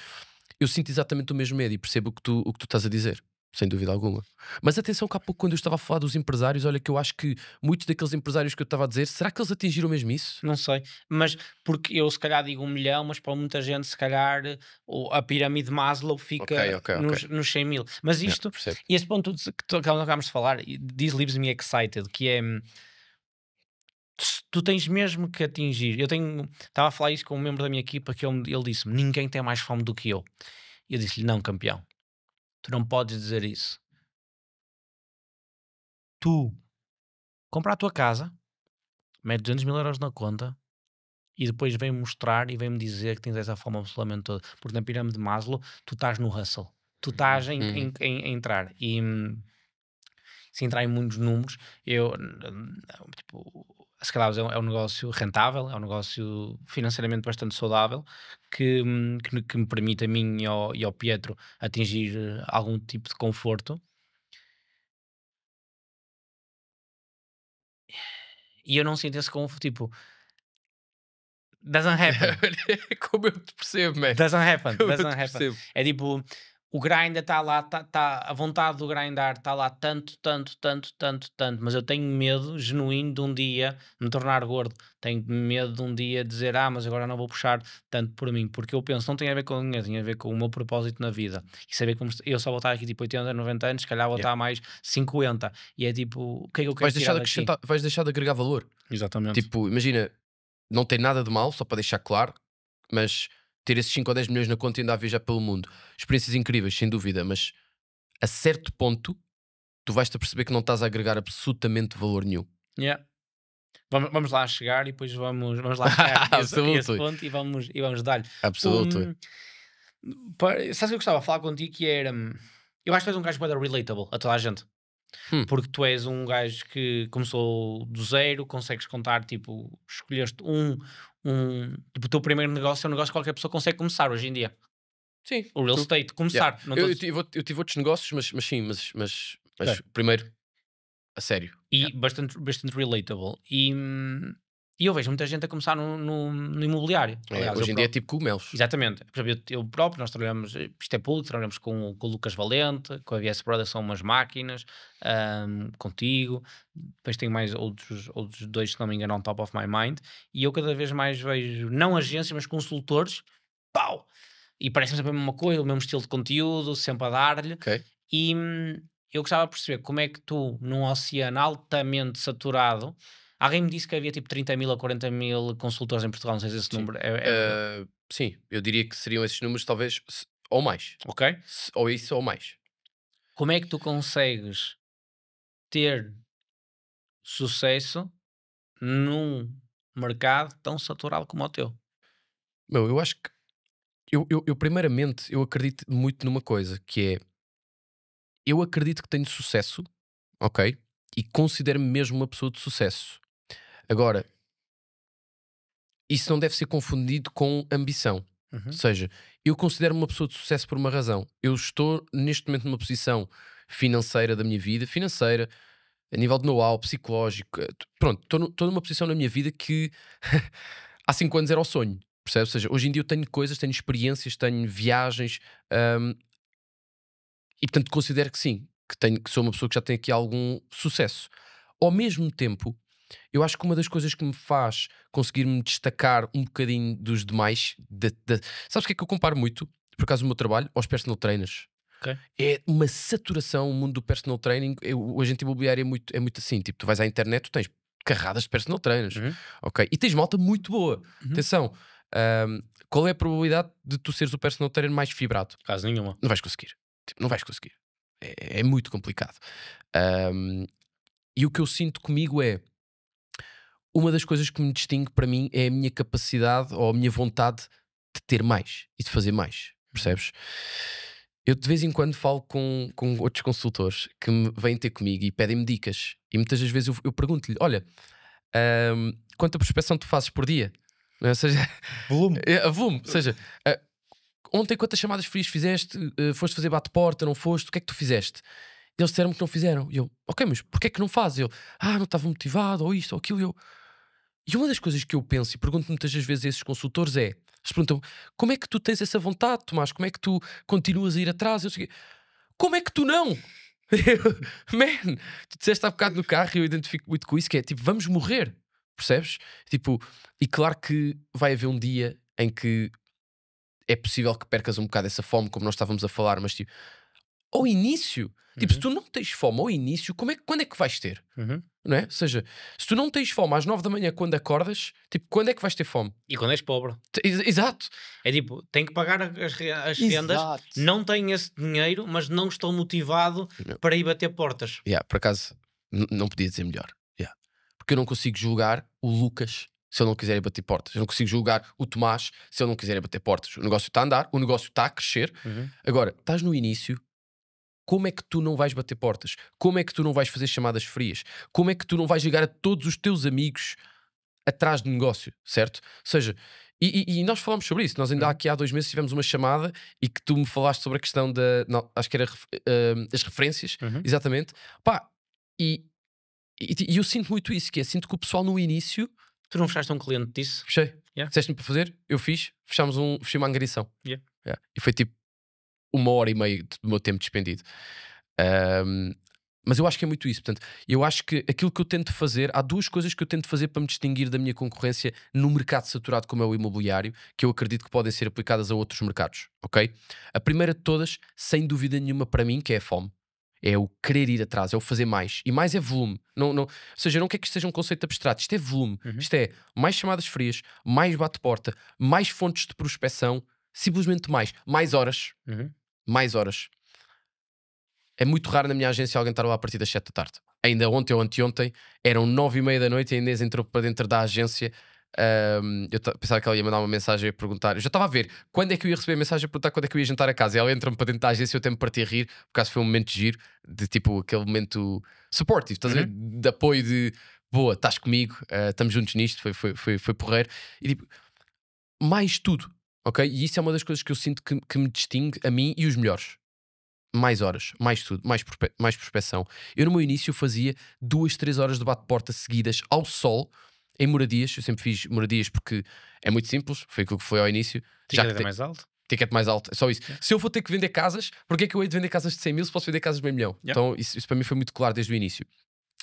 eu sinto exatamente o mesmo medo e percebo o que tu estás a dizer. Sem dúvida alguma. Mas atenção que há pouco, quando eu estava a falar dos empresários, olha que eu acho que muitos daqueles empresários que eu estava a dizer, será que eles atingiram mesmo isso? Não sei, mas porque eu se calhar digo 1 milhão, mas para muita gente se calhar a pirâmide de Maslow fica Ok. nos 100 mil. Mas isto, e este ponto que acabámos de falar, this leaves me excited, que é, tu tens mesmo que atingir. Estava a falar isso com um membro da minha equipa, que ele disse-me, ninguém tem mais fome do que eu. E eu disse-lhe, não, campeão, tu não podes dizer isso. Tu compra a tua casa, mete 200 mil euros na conta e depois vem-me mostrar e vem-me dizer que tens essa fome absolutamente toda. Porque na pirâmide de Maslow tu estás no hustle, tu estás em entrar. E se entrar em muitos números, tipo, se calhar é um negócio rentável, é um negócio financeiramente bastante saudável, que me permite a mim e ao Pietro atingir algum tipo de conforto. E eu não sinto esse conforto, tipo, doesn't happen. Como eu te percebo, man. Doesn't happen. Como eu Doesn't te happen. percebo. É tipo, o grind está lá, a vontade do grindar está lá tanto, mas eu tenho medo genuíno de um dia me tornar gordo. Tenho medo de um dia dizer, mas agora não vou puxar tanto por mim, porque eu penso, não tem a ver com o dinheiro, tem a ver com o meu propósito na vida. E saber como eu só vou estar aqui tipo 80, 90 anos, se calhar vou estar mais 50. E é tipo, o que é que eu quero tirar daqui? Vais deixar de agregar valor. Exatamente. Tipo, imagina, não tem nada de mal, só para deixar claro, mas ter esses 5 ou 10 milhões na conta e ainda a viajar pelo mundo. Experiências incríveis, sem dúvida, mas a certo ponto tu vais-te a perceber que não estás a agregar absolutamente valor nenhum. Vamos lá chegar e depois vamos lá chegar a esse ponto e vamos dar-lhe. Absolutamente. Sabes o que eu gostava de falar contigo, que era, eu acho que tu és um gajo bem relatable a toda a gente. Porque tu és um gajo que começou do zero, consegues contar, tipo, escolheste tipo, o teu primeiro negócio é um negócio que qualquer pessoa consegue começar hoje em dia. Sim. O real estate, começar. Não eu tive outros negócios, mas sim, mas primeiro, a sério. E bastante relatable. E eu vejo muita gente a começar no imobiliário. Aliás, hoje em dia é tipo cogumelos. Exatamente. Por exemplo, eu próprio, nós trabalhamos, isto é público, trabalhamos com o Lucas Valente, com a VS Brothers, são umas máquinas, contigo. Depois tenho mais outros 2, se não me engano, on top of my mind. E eu cada vez mais vejo, não agências, mas consultores, pau! E parece-me sempre a mesma coisa, o mesmo estilo de conteúdo, sempre a dar-lhe. E eu gostava de perceber como é que tu, num oceano altamente saturado, alguém me disse que havia tipo 30 mil a 40 mil consultores em Portugal, não sei se esse número é... Sim, eu diria que seriam esses números talvez, ou mais. Ok. Ou isso ou mais. Como é que tu consegues ter sucesso num mercado tão saturado como o teu? Eu acho que Eu primeiramente, eu acredito muito numa coisa, que é, eu acredito que tenho sucesso, ok? E considero-me mesmo uma pessoa de sucesso. Agora, isso não deve ser confundido com ambição. Ou Uhum. seja, eu considero-me uma pessoa de sucesso por uma razão. Eu estou neste momento numa posição financeira da minha vida, financeira, a nível de know-how, psicológico, pronto, estou numa posição na minha vida que há 5 anos era o sonho, percebes? Ou seja, hoje em dia eu tenho coisas, tenho experiências, tenho viagens, hum, e portanto considero que sim, que sou uma pessoa que já tem aqui algum sucesso. Ao mesmo tempo, eu acho que uma das coisas que me faz conseguir me destacar um bocadinho dos demais, sabes o que é que eu comparo muito, por acaso, o meu trabalho, aos personal trainers? Ok. É uma saturação o mundo do personal training. O agente imobiliário é muito assim, tipo, tu vais à internet, tu tens carradas de personal trainers, Uhum. ok? E tens malta muito boa. Uhum. Atenção, qual é a probabilidade de tu seres o personal trainer mais fibrado? Caso nenhuma. Não vais conseguir. Tipo, não vais conseguir. É muito complicado. Ahm, e o que eu sinto comigo é, uma das coisas que me distingue para mim é a minha capacidade ou a minha vontade de ter mais e de fazer mais, percebes? Eu de vez em quando falo com outros consultores que vêm ter comigo e pedem-me dicas, e muitas das vezes eu pergunto-lhe: olha, quanta prospeção tu fazes por dia? Não é? Ou seja, Volume. a volume, ou seja, ontem quantas chamadas frias fizeste? Foste fazer bate-porta, não foste? O que é que tu fizeste? Eles disseram-me que não fizeram. E eu, ok, mas porquê é que não fazes? Eu, não estava motivado, ou isto, ou aquilo. E uma das coisas que eu penso e pergunto muitas das vezes a esses consultores é: eles perguntam, como é que tu tens essa vontade, Tomás? Como é que tu continuas a ir atrás? Eu sei, como é que tu não? Man, tu disseste há bocado no carro e eu identifico muito com isso, que é tipo, vamos morrer, percebes? Tipo, e claro que vai haver um dia em que é possível que percas um bocado essa fome, como nós estávamos a falar, mas tipo, ao início, tipo, se Uhum. tu não tens fome ao início, quando é que vais ter? Uhum. Não é? Ou seja, se tu não tens fome às 9 da manhã quando acordas, tipo, quando é que vais ter fome? E quando és pobre, Exato. é tipo, tenho que pagar as rendas, Exato. não tenho esse dinheiro, mas não estou motivado para ir bater portas. Yeah, por acaso, não podia dizer melhor. Yeah. Porque eu não consigo julgar o Lucas se ele não quiser ir bater portas. Eu não consigo julgar o Tomás se ele não quiser ir bater portas. O negócio está a andar, o negócio está a crescer. Uhum. Agora, estás no início. Como é que tu não vais bater portas? Como é que tu não vais fazer chamadas frias? Como é que tu não vais ligar a todos os teus amigos atrás de negócio, certo? Ou seja, e nós falamos sobre isso. Nós ainda aqui há 2 meses tivemos uma chamada e que tu me falaste sobre a questão da. Não, acho que era as referências, Uhum. exatamente. Pá, e eu sinto muito isso, que é, sinto que o pessoal no início. Tu não fechaste um cliente disso? Fechei. Yeah. Disseste-me para fazer, eu fiz, fechei uma angariação. Yeah. Yeah. E foi tipo 1 hora e meia do meu tempo despendido. Mas eu acho que é muito isso. Portanto, eu acho que aquilo que eu tento fazer, há 2 coisas que eu tento fazer para me distinguir da minha concorrência no mercado saturado como é o imobiliário, que eu acredito que podem ser aplicadas a outros mercados, ok? A primeira de todas, sem dúvida nenhuma para mim, que é a fome. É o querer ir atrás, é o fazer mais. E mais é volume. Ou seja, eu não quero que isto seja um conceito abstrato. Isto é volume. Uhum. Isto é mais chamadas frias, mais bate-porta, mais fontes de prospecção, simplesmente mais horas. Uhum. Mais horas. É muito raro na minha agência alguém estar lá a partir das 7 da tarde. Ainda ontem ou anteontem eram 9h30 da noite e a Inês entrou para dentro da agência. Eu pensava que ela ia mandar uma mensagem a perguntar. Eu já estava a ver quando é que eu ia receber a mensagem a perguntar quando é que eu ia jantar a casa. E ela entra-me para dentro da agência e eu até me parti a rir, por acaso foi um momento de giro, de tipo aquele momento supportive, estás a ver? De apoio, de boa, estás comigo, estamos juntos nisto. Foi porreiro. E tipo, mais tudo, ok? E isso é uma das coisas que eu sinto que me distingue a mim e os melhores. Mais horas, mais tudo, mais prospecção. Eu no meu início fazia 2, 3 horas de bate-porta seguidas ao sol em moradias. Eu sempre fiz moradias porque é muito simples, foi aquilo que foi ao início. Já Ticket que é mais alto? ticket mais alto, é só isso. Se eu vou ter que vender casas, porque é que eu hei de vender casas de 100 mil se posso vender casas de meio milhão? Yeah. Então isso para mim foi muito claro desde o início.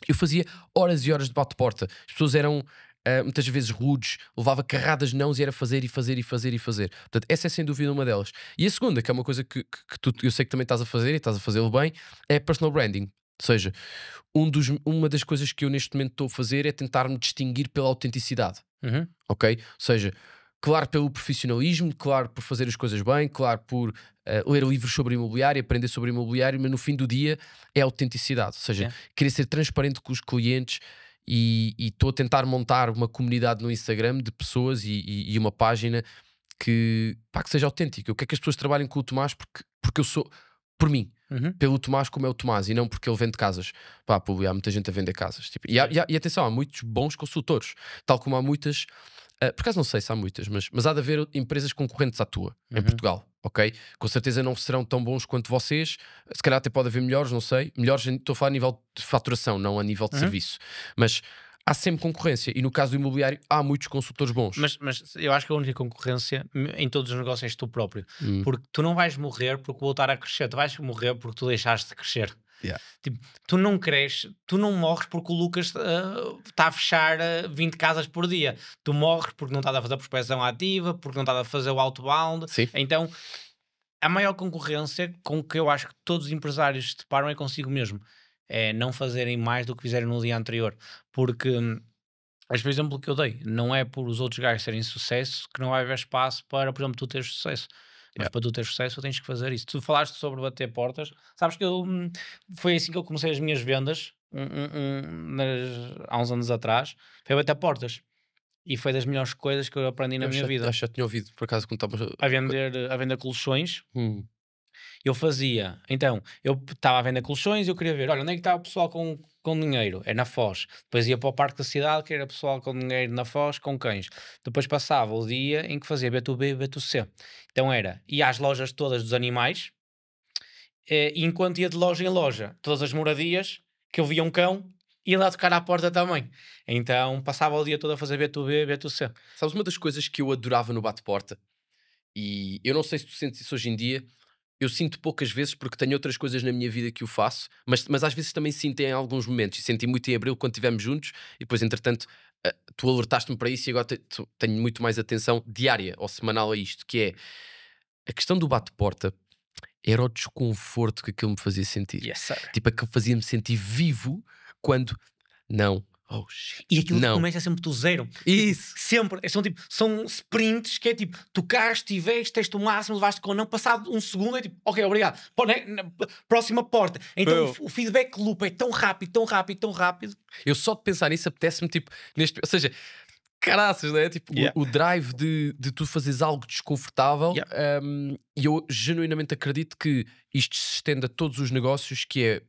Eu fazia horas e horas de bate-porta. As pessoas eram muitas vezes rudes, levava carradas de nãos e era fazer. Portanto, essa é sem dúvida uma delas. E a segunda, que é uma coisa que eu sei que também estás a fazer e estás a fazê-lo bem, é personal branding. Ou seja, uma das coisas que eu neste momento estou a fazer é tentar me distinguir pela autenticidade. Uhum. Ok? Ou seja, claro pelo profissionalismo, claro por fazer as coisas bem, claro por ler livros sobre imobiliário, aprender sobre imobiliário, mas no fim do dia é autenticidade. Ou seja, querer ser transparente com os clientes e estou a tentar montar uma comunidade no Instagram de pessoas e uma página que seja autêntico. Eu quero que as pessoas trabalhem com o Tomás porque eu sou, por mim, pelo Tomás como é o Tomás e não porque ele vende casas. Pá, há muita gente a vender casas. Tipo, e atenção, há muitos bons consultores, tal como há muitas. Por acaso não sei se há muitas, mas há de haver empresas concorrentes à tua em Portugal, ok? Com certeza não serão tão bons quanto vocês, se calhar até pode haver melhores, não sei. Melhores, estou a falar a nível de faturação, não a nível de serviço. Mas há sempre concorrência e no caso do imobiliário há muitos consultores bons. Mas eu acho que a única concorrência em todos os negócios és tu próprio. Porque tu não vais morrer porque voltar a crescer, tu vais morrer porque tu deixaste de crescer. Tipo, tu não cresces, tu não morres porque o Lucas está a fechar 20 casas por dia. Tu morres porque não estás a fazer a prospecção ativa, porque não estás a fazer o outbound. Sim. Então, a maior concorrência com que eu acho que todos os empresários se deparam é consigo mesmo. É não fazerem mais do que fizeram no dia anterior. Porque, este exemplo que eu dei, não é por os outros gajos terem sucesso que não vai haver espaço para, por exemplo, tu teres sucesso. Mas para tu teres sucesso, tu tens que fazer isso. Tu falaste sobre bater portas. Sabes que foi assim que eu comecei as minhas vendas há uns anos atrás. Foi bater portas. E foi das melhores coisas que eu aprendi na minha vida. Acho que já tinha ouvido, por acaso, quando estavas A vender colchões. Eu fazia, então, eu estava a vender colchões e eu queria ver, olha, onde é que está o pessoal com dinheiro? É na Foz. Depois ia para o parque da cidade, que era pessoal com dinheiro na Foz, com cães. Depois passava o dia em que fazia B2B e B2C. Então ia às lojas todas dos animais, e enquanto ia de loja em loja, todas as moradias, que eu via um cão, ia lá tocar à porta também. Então passava o dia todo a fazer B2B e B2C. Sabes, uma das coisas que eu adorava no bate-porta, e eu não sei se tu sentes isso hoje em dia, eu sinto poucas vezes porque tenho outras coisas na minha vida que o faço, mas às vezes também sinto em alguns momentos, e senti muito em abril quando estivemos juntos, e depois entretanto tu alertaste-me para isso e agora tenho muito mais atenção diária ou semanal a isto, que é a questão do bate-porta. Era o desconforto que aquilo me fazia sentir. Yes, sir. Tipo, aquilo fazia-me sentir vivo quando não. Oh, shit. E aquilo não. que começa sempre do zero. Isso. Sempre. São sprints que é tipo, tocaste e veste, teste o máximo, levaste com não, passado um segundo é tipo, ok, obrigado. Pô, próxima porta. Então o feedback loop é tão rápido, tão rápido, tão rápido. Eu só de pensar nisso apetece-me tipo, ou seja, caraças, né? Tipo, o drive de tu fazeres algo desconfortável. E eu genuinamente acredito que isto se estende a todos os negócios, que é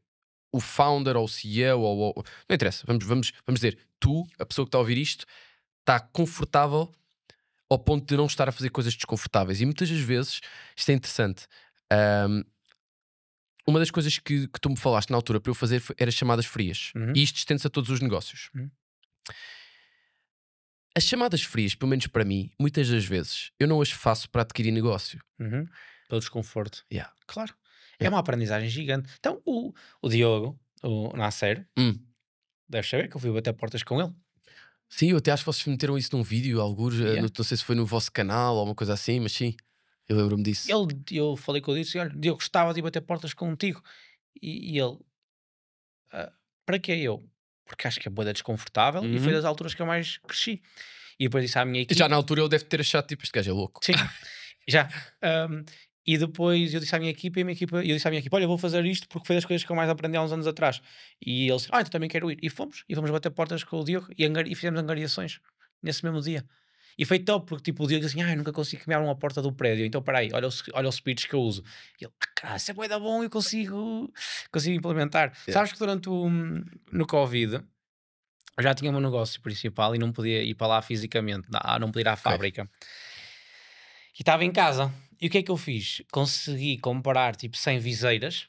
o founder ou o CEO ou não interessa, vamos dizer, tu, a pessoa que está a ouvir isto, está confortável ao ponto de não estar a fazer coisas desconfortáveis. E muitas das vezes, isto é interessante, uma das coisas que tu me falaste na altura para eu fazer era chamadas frias. E isto estende-se a todos os negócios. As chamadas frias, pelo menos para mim, muitas das vezes, eu não as faço para adquirir negócio. Pelo desconforto. Yeah. Claro. É uma aprendizagem gigante. Então, o Diogo, o Nasser, deve saber que eu fui bater portas com ele. Sim, eu até acho que vocês meteram isso num vídeo, alguns, não sei se foi no vosso canal ou uma coisa assim, mas sim, eu lembro-me disso. Eu falei com ele e disse, olha, Diogo, gostava de ir bater portas contigo. E ele, para que eu? Porque acho que é boa desconfortável e foi das alturas que eu mais cresci. E depois disse à minha equipe... Já na altura ele deve ter achado, tipo, este gajo é louco. Sim, já. E depois eu disse à minha equipa, eu disse à minha equipa, olha, eu vou fazer isto porque foi das coisas que eu mais aprendi há uns anos atrás. E eles disseram, então também quero ir. E fomos bater portas com o Diogo e fizemos angariações nesse mesmo dia. E foi top, porque tipo, o Diogo disse assim, eu nunca consigo comer uma porta do prédio, então peraí, olha o speech que eu uso. E ele, cara, isso é bué da bom, eu consigo implementar. Sabes que durante no Covid, eu já tinha o meu negócio principal e não podia ir para lá fisicamente, não podia ir à fábrica. E estava em casa. E o que é que eu fiz? Consegui comprar tipo 100 viseiras.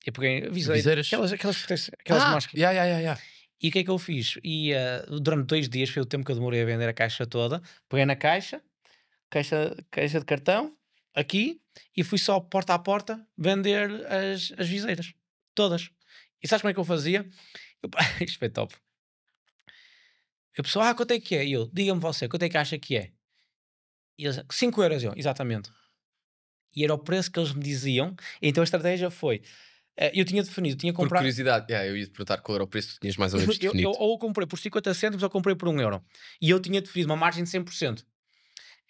Eu peguei viseiras. Aquelas máscaras. E o que é que eu fiz? E durante 2 dias, foi o tempo que eu demorei a vender a caixa toda. Peguei na caixa de cartão, aqui, e fui só porta a porta vender as viseiras. Todas. E sabes como é que eu fazia? Isto foi top. Eu pessoal, quanto é que é? E eu, diga-me você, quanto é que acha que é? E eles, 5 euros, exatamente. E era o preço que eles me diziam. Então a estratégia foi, eu tinha definido, tinha comprado... Por curiosidade, eu ia-te perguntar qual era o preço que tinhas mais ou menos definido. Ou comprei por 50 cêntimos ou comprei por 1 euro. E eu tinha definido uma margem de 100%.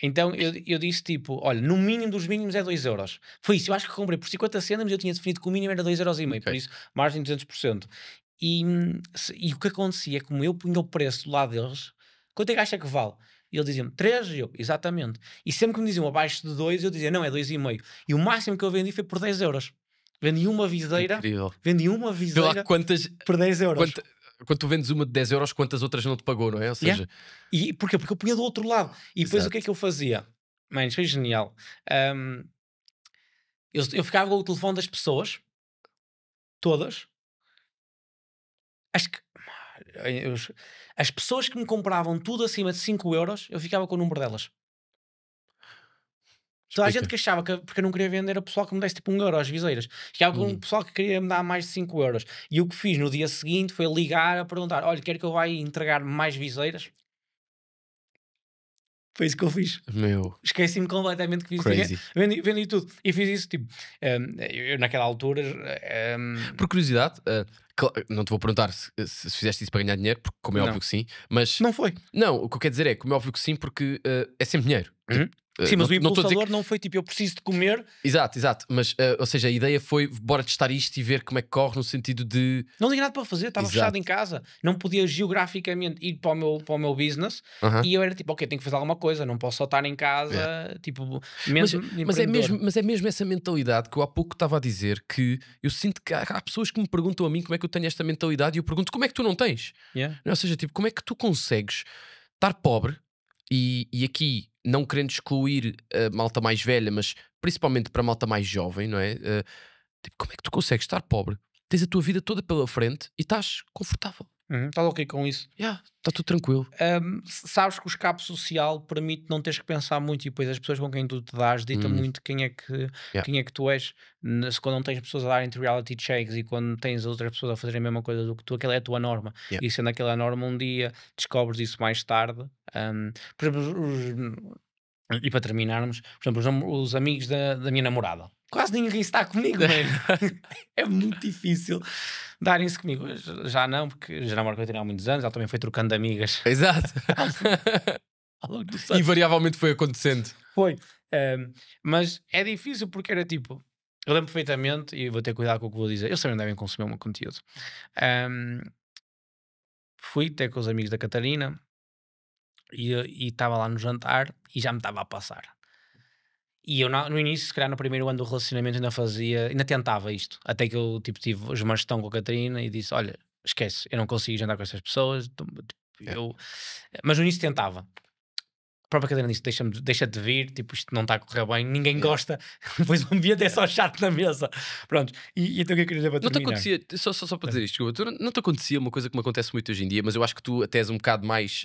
Então eu disse tipo, olha, no mínimo dos mínimos é 2 euros. Foi isso, eu acho que comprei por 50 cêntimos, eu tinha definido que o mínimo era 2,5 euros. Por isso, margem de 200%. E o que acontecia é como eu punha o preço do lado deles, quanto é que acha que vale? E ele dizia-me 3, e eu, exatamente. E sempre que me diziam abaixo de 2, eu dizia, não, é 2,5. E o máximo que eu vendi foi por 10 euros. Vendi uma viseira, Incrível. Vê lá quantas por 10 euros. Quando tu vendes uma de 10 euros, quantas outras não te pagou, não é? Ou seja, E porquê? Porque eu punha do outro lado. E depois Exato. o que é que eu fazia? Mano, isto foi genial. Eu ficava com o telefone das pessoas, todas. As pessoas que me compravam tudo acima de 5 euros, eu ficava com o número delas. Toda a gente explica. que achava que porque eu não queria vender a pessoal que me desse tipo 1 euro às viseiras. Ficava com o pessoal que queria me dar mais de 5 euros. E o que fiz no dia seguinte foi ligar a perguntar: olha, quer que eu vá entregar mais viseiras? Foi isso que eu fiz. Meu, Esqueci-me completamente que fiz crazy. isso. Vendi tudo. E fiz isso, tipo, eu naquela altura... Por curiosidade, não te vou perguntar se fizeste isso para ganhar dinheiro, porque como é Não. óbvio que sim, mas não foi. não, o que eu quero dizer é, como é óbvio que sim, porque é sempre dinheiro. Uhum. Tipo, Sim, mas o não estou a dizer impulsador não foi tipo, eu preciso de comer. Exato, mas, ou seja, a ideia foi, bora testar isto e ver como é que corre, no sentido de... Não tinha nada para fazer, estava Exato. fechado em casa. Não podia geograficamente ir para o meu business. Aham. E eu era tipo, ok, tenho que fazer alguma coisa, não posso só estar em casa, tipo, Mas empreendedor. é mesmo essa mentalidade que eu há pouco estava a dizer, que eu sinto que há pessoas que me perguntam a mim como é que eu tenho esta mentalidade, e eu pergunto como é que tu não tens? Yeah. Ou seja, tipo, como é que tu consegues estar pobre, e aqui não querendo excluir a malta mais velha, mas principalmente para a malta mais jovem, não é? Tipo, como é que tu consegues estar pobre, tens a tua vida toda pela frente e estás confortável? Estás ok com isso? Está tudo tranquilo. Sabes que o escape social permite não teres que pensar muito, e depois as pessoas com quem tu te dás dita muito quem é que tu és. Quando não tens pessoas a darem-te reality checks e quando tens outras pessoas a fazerem a mesma coisa do que tu, aquela é a tua norma. Yeah. E sendo aquela norma, um dia descobres isso mais tarde. Por exemplo, e para terminarmos, por exemplo, os amigos da minha namorada. Quase ninguém está comigo, mano. É muito difícil darem-se comigo. Já não, porque já namoro com a Catarina há muitos anos, ela também foi trocando de amigas. Exato. ao longo dos anos. Invariavelmente foi acontecendo. Foi. Mas é difícil porque era tipo. Eu lembro perfeitamente, e vou ter cuidado com o que vou dizer. Eles também devem consumir o meu conteúdo. Fui ter com os amigos da Catarina e estava lá no jantar e já me estava a passar. E eu no início, se calhar no primeiro ano do relacionamento ainda tentava isto. Até que eu tipo, tive uma gestão com a Catarina e disse, olha, esquece, eu não consigo jantar com essas pessoas. Mas no início tentava. A própria Catarina disse, deixa de vir, tipo, isto não está a correr bem, ninguém gosta. Depois o ambiente é só chato na mesa. Pronto, e então o que eu queria dizer para Não te terminar? acontecia, só para dizer isto, não te acontecia uma coisa que me acontece muito hoje em dia, mas eu acho que tu até és um bocado mais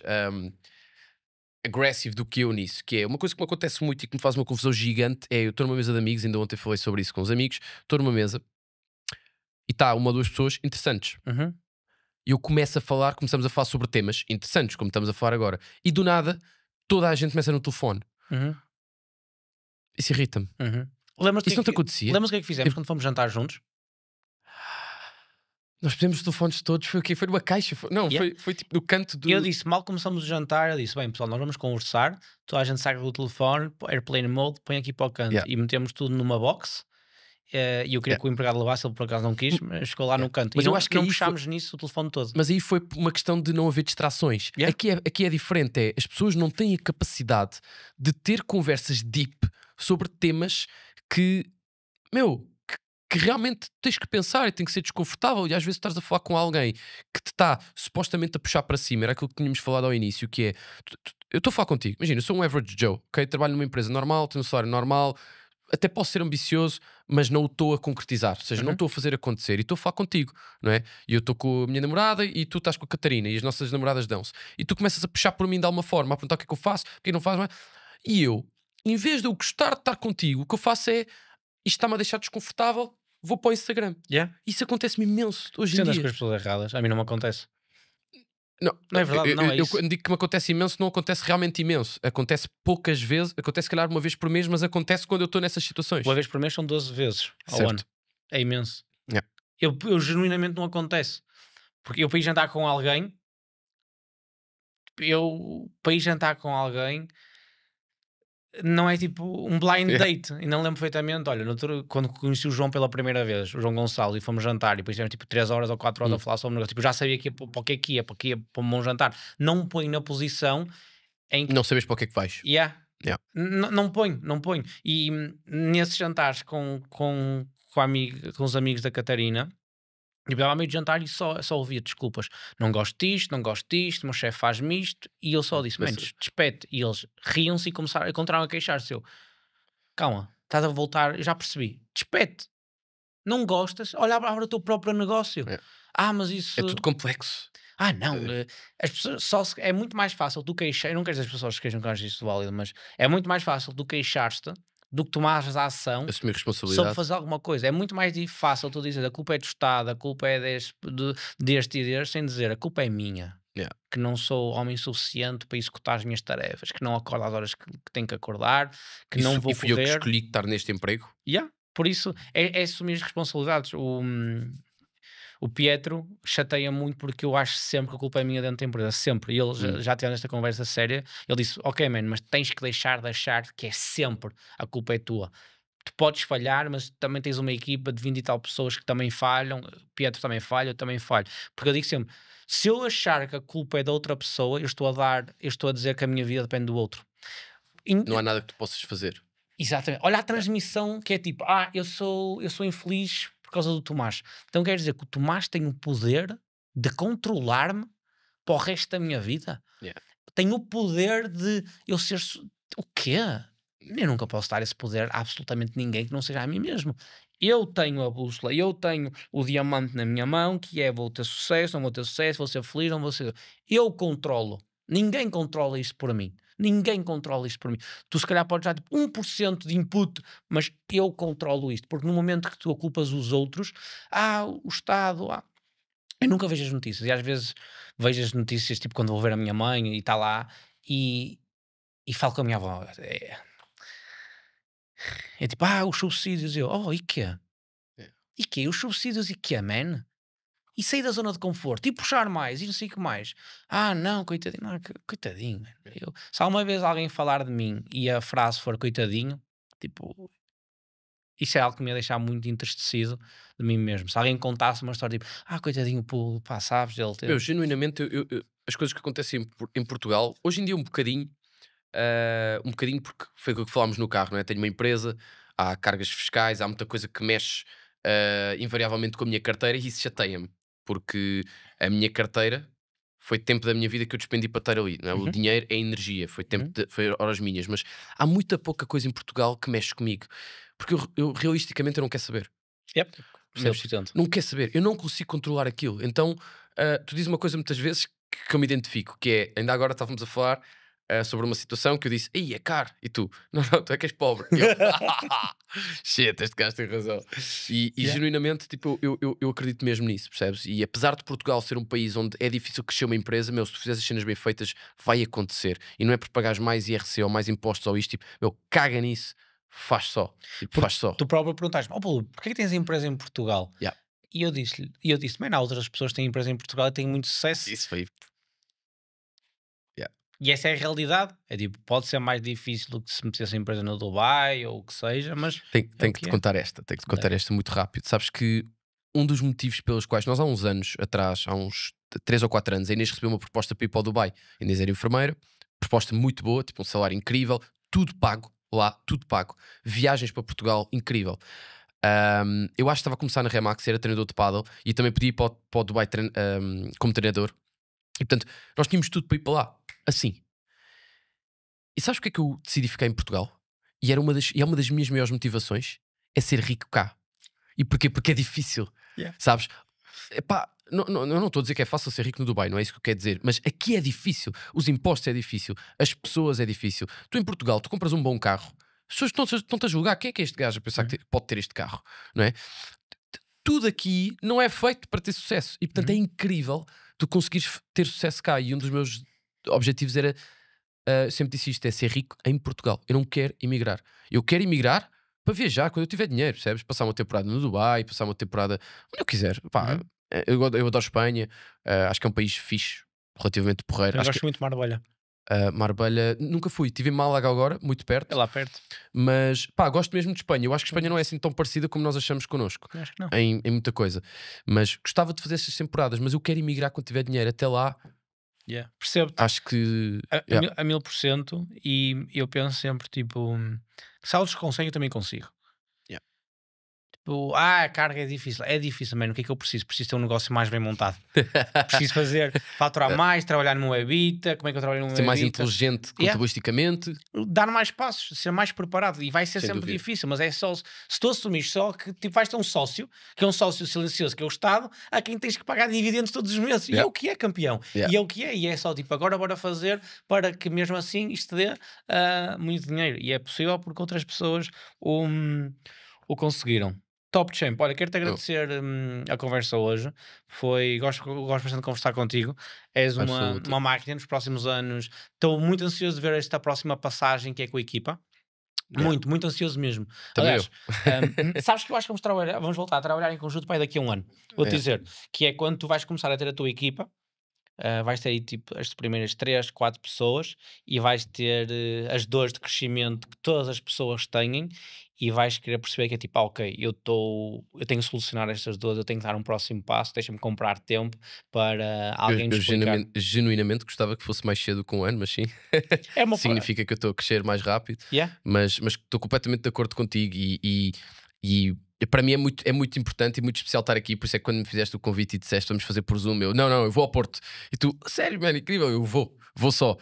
agressivo do que eu nisso, que é uma coisa que me acontece muito e que me faz uma confusão gigante. É, eu estou numa mesa de amigos, ainda ontem falei sobre isso com os amigos, estou numa mesa e está uma ou duas pessoas interessantes. Uhum. E eu começo a falar, começamos a falar sobre temas interessantes, como estamos a falar agora, e do nada toda a gente começa no telefone. Uhum. Isso irrita-me. Uhum. Lembras-te Isso não te acontecia? Lembras o que é que fizemos quando fomos jantar juntos? Nós pusemos os telefones todos, foi o quê? Foi numa caixa? Foi tipo no canto do... Eu disse, mal começamos o jantar, eu disse, bem pessoal, nós vamos conversar, toda a gente saca do telefone, airplane mode, põe aqui para o canto, e metemos tudo numa box. E eu queria que o empregado levasse, ele por acaso não quis, mas ficou lá no canto. Mas e eu não, acho que não aí puxámos nisso o telefone todo. Mas aí foi uma questão de não haver distrações. Aqui é diferente, as pessoas não têm a capacidade de ter conversas deep sobre temas que, que realmente tens que pensar e tem que ser desconfortável, e às vezes estás a falar com alguém que te está supostamente a puxar para cima. Era aquilo que tínhamos falado ao início, que é, eu estou a falar contigo, imagina, eu sou um average Joe, ok? Trabalho numa empresa normal, tenho um salário normal, até posso ser ambicioso, mas não o estou a concretizar, ou seja, não estou a fazer acontecer, e estou a falar contigo, não é? E eu estou com a minha namorada e tu estás com a Catarina, e as nossas namoradas dão-se, e tu começas a puxar por mim de alguma forma, a perguntar o que é que eu faço, o que é que não faço, e eu, em vez de eu gostar de estar contigo, o que eu faço é, isto está-me a deixar desconfortável, vou para o Instagram. Isso acontece-me imenso hoje em Andas dia. com as pessoas erradas, a mim não me acontece. Não é verdade, não é eu isso. quando digo que me acontece imenso, não acontece realmente imenso. Acontece poucas vezes, acontece se calhar uma vez por mês, mas acontece quando eu estou nessas situações. Uma vez por mês são 12 vezes ao Certo. ano. É imenso. Yeah. Eu genuinamente não acontece. Porque eu para ir jantar com alguém, não é tipo um blind date. E não lembro perfeitamente. Olha, quando conheci o João pela primeira vez, o João Gonçalo, e fomos jantar, e depois tivemos tipo 3 horas ou 4 horas a falar sobre o negócio. Tipo, já sabia que ia para o que ia para um bom jantar. Não me põe na posição em que Não sabes para o que é que vais. Yeah. Yeah. Não ponho. E nesses jantares com os amigos da Catarina, eu estava a meio de jantar e só ouvia desculpas. Não gosto disto, o meu chefe faz-me isto. E eu só disse, Mas- menos, despete. E eles riam-se e continuaram a queixar-se. Eu, calma, estás a voltar, eu já percebi. Despete. Não gostas? Olha, abre o teu próprio negócio. É. Mas isso... É tudo complexo. Não, as pessoas é muito mais fácil tu queixar, eu não quero dizer as pessoas que queixam que eu acho isto válido, mas é muito mais fácil tu queixar-te do que tomares a ação Assumir sobre responsabilidade. fazer alguma coisa. É muito mais fácil tu dizer a culpa é do Estado, a culpa é deste e deste, sem dizer a culpa é minha. Yeah. Que não sou homem suficiente para executar as minhas tarefas, que não acordo às horas que tenho que acordar, que não vou E fui eu que correr. escolhi estar neste emprego. Por isso é assumir as responsabilidades. O Pietro chateia muito porque eu acho sempre que a culpa é minha dentro da empresa, sempre. E ele já teve esta conversa séria. Ele disse: ok, man, mas tens que deixar de achar que é sempre a culpa é tua. Tu podes falhar, mas também tens uma equipa de 20 e tal pessoas que também falham. Pietro também falha, eu também falho. Porque eu digo sempre: se eu achar que a culpa é da outra pessoa, eu estou a dizer que a minha vida depende do outro. Não há nada que tu possas fazer. Exatamente. Olha a transmissão que é tipo, eu sou infeliz por causa do Tomás. Então quer dizer que o Tomás tem o poder de controlar-me para o resto da minha vida? Yeah. Tem o poder de eu ser... O quê? Eu nunca posso dar esse poder a absolutamente ninguém que não seja a mim mesmo. Eu tenho a bússola, eu tenho o diamante na minha mão, que é vou ter sucesso, não vou ter sucesso, vou ser feliz, não vou ser... Eu controlo. Ninguém controla isto por mim. Ninguém controla isto por mim. Tu se calhar podes dar tipo 1% de input, mas eu controlo isto. Porque no momento que tu culpas os outros, o Estado, Eu nunca vejo as notícias. E às vezes vejo as notícias, tipo quando vou ver a minha mãe e está lá, e falo com a minha avó. É tipo, os subsídios. E quê? E quê? Os subsídios e quê, man? E sair da zona de conforto, e puxar mais, e não sei o que mais. Não, coitadinho, coitadinho. Se alguma vez alguém falar de mim e a frase for coitadinho, tipo, isso é algo que me ia deixar muito entristecido de mim mesmo. Se alguém contasse uma história tipo, coitadinho, pá, sabes, ele teve... Genuinamente, as coisas que acontecem em Portugal, hoje em dia um bocadinho porque foi o que falámos no carro, não é? Tenho uma empresa, há cargas fiscais, há muita coisa que mexe invariavelmente com a minha carteira e isso chateia-me, porque a minha carteira foi tempo da minha vida que eu despendi para estar ali, não é? O dinheiro é energia, foi foi horas minhas, mas há muita pouca coisa em Portugal que mexe comigo, porque eu realisticamente eu não quero saber. Yep. Percebes? 100%. Não quer saber, eu não consigo controlar aquilo. Então, tu dizes uma coisa muitas vezes que eu me identifico, que é, ainda agora estávamos a falar sobre uma situação que eu disse, é caro, e tu, não, tu é que és pobre. E eu, shit, este gajo tem razão. E genuinamente, tipo, eu acredito mesmo nisso, percebes? E apesar de Portugal ser um país onde é difícil crescer uma empresa, se tu fizeres as cenas bem feitas, vai acontecer. E não é por pagares mais IRC ou mais impostos ou isto, tipo, caga nisso. Faz só. Faz só. Tu próprio perguntaste-me, Paulo, porquê que tens empresa em Portugal? Yeah. E eu disse, há outras pessoas que têm empresa em Portugal e têm muito sucesso. Isso foi. E essa é a realidade. É tipo, pode ser mais difícil do que se metesse a empresa no Dubai ou o que seja, mas... Tenho que te contar esta. Tenho que te contar esta muito rápido. Sabes que um dos motivos pelos quais nós há uns anos atrás, há uns 3 ou 4 anos, a Inês recebeu uma proposta para ir para o Dubai. A Inês era enfermeira, proposta muito boa, tipo um salário incrível, tudo pago lá, tudo pago. Viagens para Portugal, incrível. Eu acho que estava a começar na Remax, era treinador de paddle e também podia ir para o Dubai como treinador. E portanto, nós tínhamos tudo para ir para lá, assim. E sabes porque é que eu decidi ficar em Portugal? E é uma das minhas maiores motivações, é ser rico cá. E porquê? Porque é difícil, sabes? Epá, não estou a dizer que é fácil ser rico no Dubai, não é isso que eu quero dizer, mas aqui é difícil, os impostos é difícil, as pessoas é difícil. Tu em Portugal, tu compras um bom carro, as pessoas estão-te a julgar, quem é que é este gajo a pensar que pode ter este carro, não é? Tudo aqui não é feito para ter sucesso e portanto é incrível tu conseguires ter sucesso cá. E um dos meus objetivos era, sempre disse isto, é ser rico em Portugal. Eu não quero emigrar, eu quero emigrar para viajar quando eu tiver dinheiro, percebes? Passar uma temporada no Dubai, passar uma temporada onde eu quiser. Pá, eu adoro Espanha, acho que é um país fixe, relativamente porreiro. Eu gosto muito de Marbella. Marbella, nunca fui, estive em Málaga agora, muito perto. É lá perto. Mas pá, gosto mesmo de Espanha. Eu acho que Espanha não é assim tão parecida como nós achamos connosco. Acho que não. Em muita coisa. Mas gostava de fazer essas temporadas, mas eu quero emigrar quando tiver dinheiro. Até lá, Percebo-te Acho que. a 1000%, e eu penso sempre, tipo, se eles conseguem, eu também consigo. Yeah. Tipo, a carga é difícil, mano, o que é que eu preciso? Preciso ter um negócio mais bem montado. Preciso faturar mais, trabalhar numa Ebita. Como é que eu trabalho numa Ser mais Ebita? inteligente contabilisticamente. Dar mais passos, ser mais preparado, e vai ser Sem sempre dúvida. difícil, mas é só se tu assumires só que tipo, vais ter um sócio, que é um sócio silencioso, que é o Estado, a quem tens que pagar dividendos todos os meses, e é Yeah. o que é, campeão, Yeah. e é o que é, e é só tipo, agora bora fazer para que mesmo assim isto dê muito dinheiro, e é possível porque outras pessoas o conseguiram. Top Champ, olha, quero-te Oh, agradecer a conversa hoje. Gosto bastante de conversar contigo. És absolutely. uma máquina nos próximos anos. Estou muito ansioso de ver esta próxima passagem que é com a equipa. Yeah. Muito, muito ansioso mesmo. Também Aliás, sabes que eu acho que vamos voltar a trabalhar em conjunto para aí daqui a um ano. Vou-te Yeah. dizer que é quando tu vais começar a ter a tua equipa. Vais ter aí tipo as primeiras 3, 4 pessoas, e vais ter as dores de crescimento que todas as pessoas têm, e vais querer perceber que é tipo, ok, eu tenho que solucionar estas dores, eu tenho que dar um próximo passo, deixa-me comprar tempo para alguém me Eu explicar. genuinamente gostava que fosse mais cedo com um ano, mas sim. É uma Significa que eu estou a crescer mais rápido. Yeah. Mas estou completamente de acordo contigo e para mim é muito importante e muito especial estar aqui. Por isso é que quando me fizeste o convite e disseste vamos fazer por Zoom, eu não, eu vou ao Porto. E tu, sério, mano, incrível, eu vou só.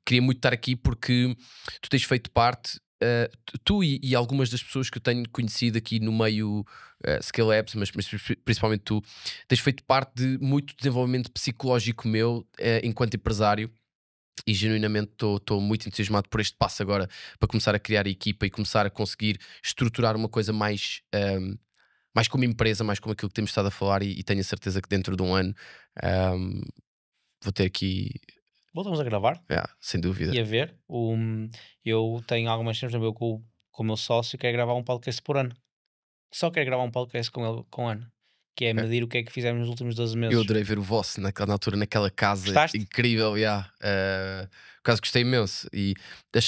Queria muito estar aqui porque tu tens feito parte, tu e algumas das pessoas que eu tenho conhecido aqui no meio Scale Apps, mas principalmente tu, tens feito parte de muito desenvolvimento psicológico meu enquanto empresário. E genuinamente estou muito entusiasmado por este passo agora para começar a criar a equipa e começar a conseguir estruturar uma coisa mais como empresa, mais como aquilo que temos estado a falar, e tenho a certeza que dentro de um ano vou ter aqui, Voltamos a gravar sem dúvida. e a ver. Eu tenho algumas cenas também com o meu sócio, quero gravar um podcast por ano. Só quero gravar um podcast com ele com ano, que é medir o que é que fizemos nos últimos 12 meses. Eu adorei ver o vosso na altura, naquela casa. Gostaste? Incrível, por causa gostei imenso. E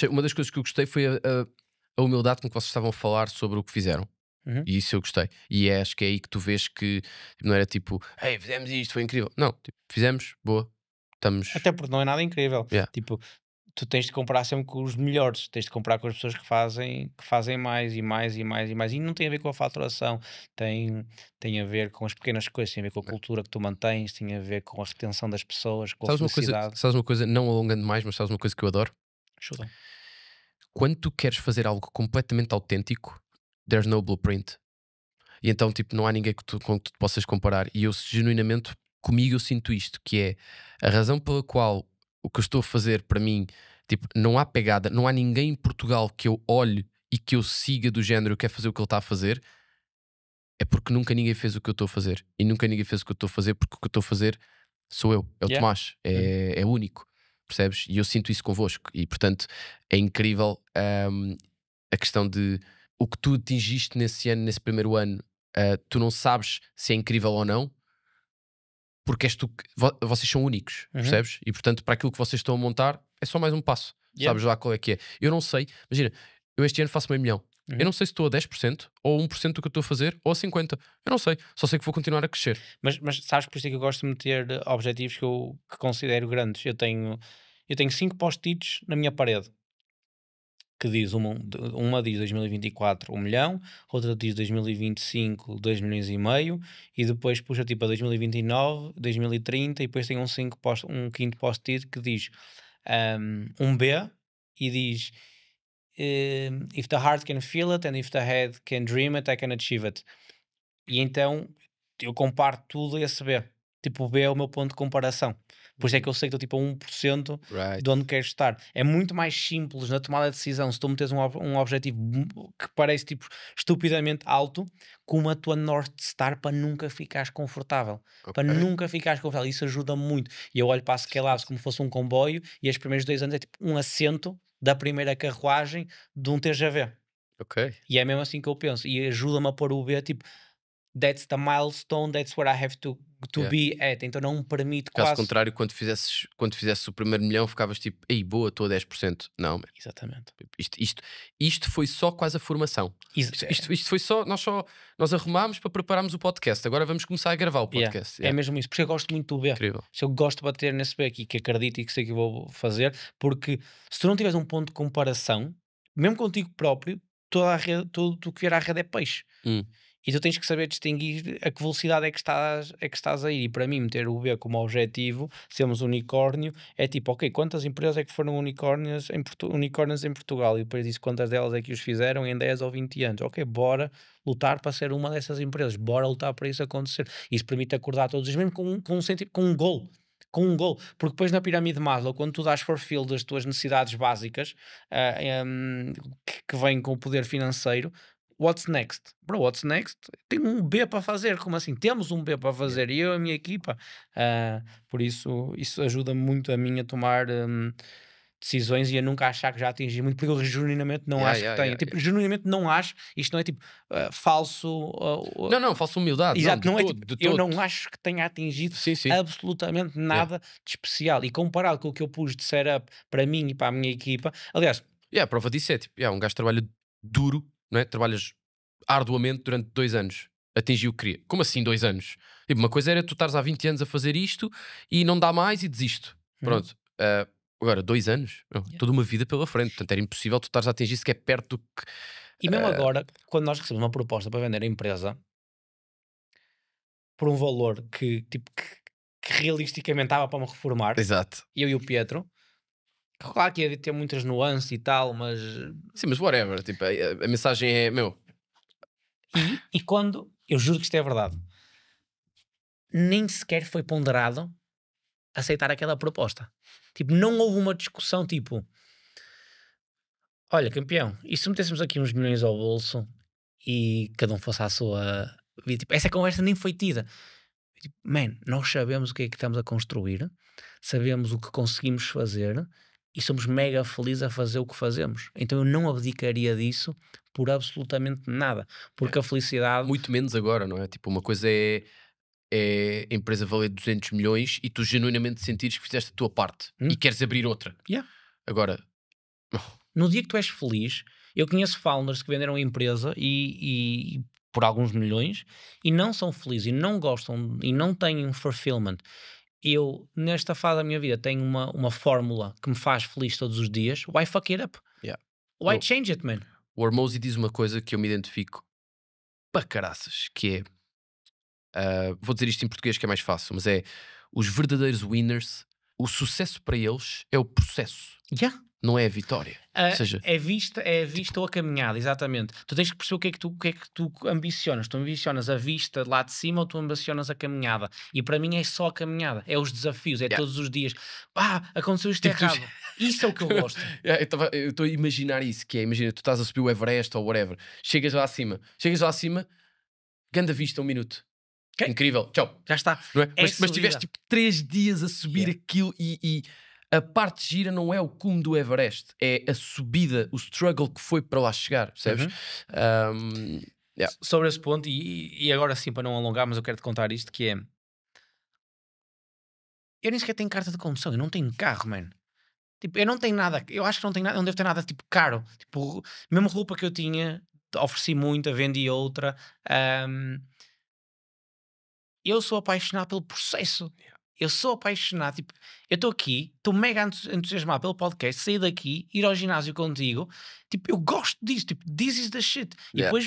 uma das coisas que eu gostei foi a humildade com que vocês estavam a falar sobre o que fizeram. Uhum. E isso eu gostei. E acho que é aí que tu vês que não era tipo, hey, fizemos isto, foi incrível. Não, tipo, fizemos, boa, estamos. Até porque não é nada incrível. Yeah. Tipo, tu tens de comprar sempre com os melhores, tens de comprar com as pessoas que fazem mais e mais e mais e mais. E não tem a ver com a faturação, tem a ver com as pequenas coisas, tem a ver com a cultura que tu mantens, tem a ver com a retenção das pessoas, com a felicidade. Sabes uma coisa, não alongando mais, mas sabes uma coisa que eu adoro? Ajuda. Quando tu queres fazer algo completamente autêntico, there's no blueprint. E então, tipo, não há ninguém com que tu te possas comparar. E eu, genuinamente, comigo eu sinto isto, que é a razão pela qual o que eu estou a fazer para mim, tipo, não há pegada, não há ninguém em Portugal que eu olhe e que eu siga do género, quer fazer o que ele está a fazer, é porque nunca ninguém fez o que eu estou a fazer. E nunca ninguém fez o que eu estou a fazer, porque o que eu estou a fazer sou eu, é o Yeah. Tomás, é único, percebes? E eu sinto isso convosco. E portanto é incrível a questão de o que tu atingiste nesse ano, nesse primeiro ano. Tu não sabes se é incrível ou não, porque és tu vocês são únicos, percebes? E portanto, para aquilo que vocês estão a montar, é só mais um passo. Yeah. Sabes lá qual é que é. Eu não sei, imagina, eu este ano faço meio milhão. Eu não sei se estou a 10% ou 1% do que eu estou a fazer, ou a 50%. Eu não sei, só sei que vou continuar a crescer. Mas sabes que por isso é que eu gosto de meter objetivos que considero grandes. Eu tenho 5 post-its na minha parede, que diz uma diz 2024 1 milhão, outra diz 2025 2 milhões e meio, e depois puxa tipo a 2029, 2030, e depois tem um quinto post-it que diz um B, e diz if the heart can feel it and if the head can dream it, I can achieve it. E então eu comparo tudo a esse B. Tipo, o B é o meu ponto de comparação. Por isso é que eu sei que estou tipo a 1% de onde quero estar. É muito mais simples na tomada de decisão se tu meteres um objetivo que parece tipo estupidamente alto, como a tua North Star, para nunca ficares confortável. Para nunca ficares confortável. Isso ajuda muito. E eu olho para a Scale Labs como fosse um comboio, e os primeiros 2 anos é tipo um assento da primeira carruagem de um TGV. E é mesmo assim que eu penso. E ajuda-me a pôr o B tipo, that's the milestone, that's where I have to to be at, então não me permite Caso quase. contrário, quando fizesses o primeiro milhão, ficavas tipo, ei, boa, estou a 10%. Não, man, Exatamente. isto foi só quase a formação. Isto foi só nós arrumámos para prepararmos o podcast. Agora vamos começar a gravar o podcast. É mesmo isso, porque eu gosto muito do B. Incrível. Se eu gosto de bater nesse B aqui, que acredito e que sei que vou fazer, porque se tu não tiveres um ponto de comparação, mesmo contigo próprio, toda a rede, tudo que vier à rede é peixe. E tu tens que saber distinguir a que velocidade é que estás a ir. E para mim, meter o B como objetivo, sermos unicórnio, é tipo, ok, quantas empresas é que foram unicórnios em Portugal? E depois disso, quantas delas é que os fizeram em 10 ou 20 anos? Ok, bora lutar para ser uma dessas empresas. Bora lutar para isso acontecer. Isso permite acordar todos os dias, mesmo com um gol. Com um gol, porque depois na pirâmide de Maslow, quando tu dás fulfill das tuas necessidades básicas, que vêm com o poder financeiro, what's next? Bro, what's next? Tenho um B para fazer, como assim? Temos um B para fazer, e eu e a minha equipa. Por isso ajuda muito a mim a tomar decisões e a nunca achar que já atingi muito, porque eu genuinamente não acho que tenho. Tipo, genuinamente não acho, isto não é tipo falso. Não, falsa humildade. Exato, não é todo, tipo, eu não acho que tenha atingido absolutamente nada de especial. E comparado com o que eu pus de setup para mim e para a minha equipa, aliás, a prova disso é tipo, um gajo trabalha duro, não é? Trabalhas arduamente durante 2 anos, atingiu o que queria. Como assim 2 anos? Tipo, uma coisa era tu estares há 20 anos a fazer isto e não dá mais e desisto. Pronto. Agora, 2 anos, toda uma vida pela frente. Portanto, era impossível tu estares a atingir sequer perto do que... E mesmo agora, quando nós recebemos uma proposta para vender a empresa por um valor que realisticamente estava para me reformar, Exato. eu e o Pietro, claro que ia ter muitas nuances e tal, mas... Sim, mas whatever. Tipo, a mensagem é, meu... E quando... Eu juro que isto é verdade. Nem sequer foi ponderado aceitar aquela proposta. Tipo, não houve uma discussão tipo... Olha, campeão, e se metêssemos aqui uns milhões ao bolso e cada um fosse à sua vida? Tipo, essa conversa nem foi tida. Tipo, man, nós sabemos o que é que estamos a construir, sabemos o que conseguimos fazer e somos mega felizes a fazer o que fazemos. Então eu não abdicaria disso por absolutamente nada. Porque a felicidade... Muito menos agora, não é? Tipo, uma coisa é a empresa valer 200 milhões e tu genuinamente sentires que fizeste a tua parte e queres abrir outra. Agora... No dia que tu és feliz, eu conheço founders que venderam a empresa e por alguns milhões e não são felizes e não gostam e não têm um fulfillment. Eu, nesta fase da minha vida, tenho uma fórmula que me faz feliz todos os dias. Why fuck it up? Why change it, man? O Hormozy diz uma coisa que eu me identifico para caraças, que é... vou dizer isto em português que é mais fácil, mas é... Os verdadeiros winners, o sucesso para eles é o processo. Não é a vitória. Ou seja, é vista ou a caminhada, exatamente. Tu tens que perceber o que é que tu ambicionas. Tu ambicionas a vista lá de cima ou tu ambicionas a caminhada? E para mim é só a caminhada. É os desafios, é todos os dias. Aconteceu isto errado. Isso é o que eu gosto. Eu estou a imaginar isso, que é, imagina, tu estás a subir o Everest ou whatever, chegas lá acima, ganda vista, 1 minuto. Incrível, tchau. Já está. Não é? Mas tiveste tipo 3 dias a subir aquilo e a parte gira não é o cume do Everest, é a subida, o struggle que foi para lá chegar, percebes? Sobre esse ponto, e agora sim, para não alongar, mas eu quero te contar isto, que é... Eu nem sequer tenho carta de condução, eu não tenho carro, man. Tipo, eu não tenho nada, eu acho que não tenho nada, não devo ter nada, tipo, caro. Tipo, mesmo roupa que eu tinha, ofereci muita, vendi outra. Eu sou apaixonado pelo processo. Eu sou apaixonado, tipo, eu estou aqui, estou mega entusiasmado pelo podcast, sair daqui, ir ao ginásio contigo, tipo, eu gosto disso, tipo, this is the shit. E depois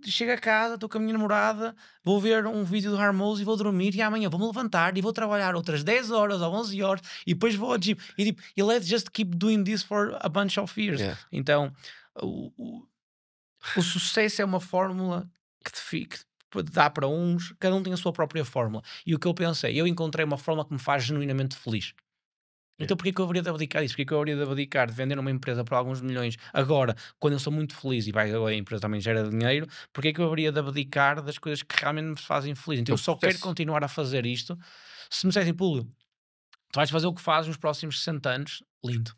chego a casa, estou com a minha namorada, vou ver um vídeo do Harmozy e vou dormir e amanhã vou-me levantar e vou trabalhar outras 10 horas ou 11 horas e depois vou ao gym. E tipo, let's just keep doing this for a bunch of years. Então, o sucesso é uma fórmula que dá para uns, cada um tem a sua própria fórmula. E o que eu pensei, eu encontrei uma fórmula que me faz genuinamente feliz. Então porquê que eu haveria de abdicar disso? Porquê que eu haveria de abdicar de vender uma empresa por alguns milhões agora, quando eu sou muito feliz e a empresa também gera dinheiro? Porquê que eu haveria de abdicar das coisas que realmente me fazem feliz? Então eu só quero continuar a fazer isto. Se me dissessem, Púlio, tu vais fazer o que fazes nos próximos 60 anos, lindo.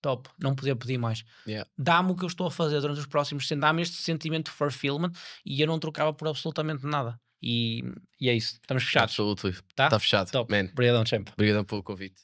Top, não podia pedir mais. Dá-me o que eu estou a fazer durante os próximos 100, dá-me este sentimento de fulfillment e eu não trocava por absolutamente nada. e é isso. Estamos fechados. Absolutely. Tá? Está fechado. Top. Man, Obrigadão, champ. obrigado pelo convite.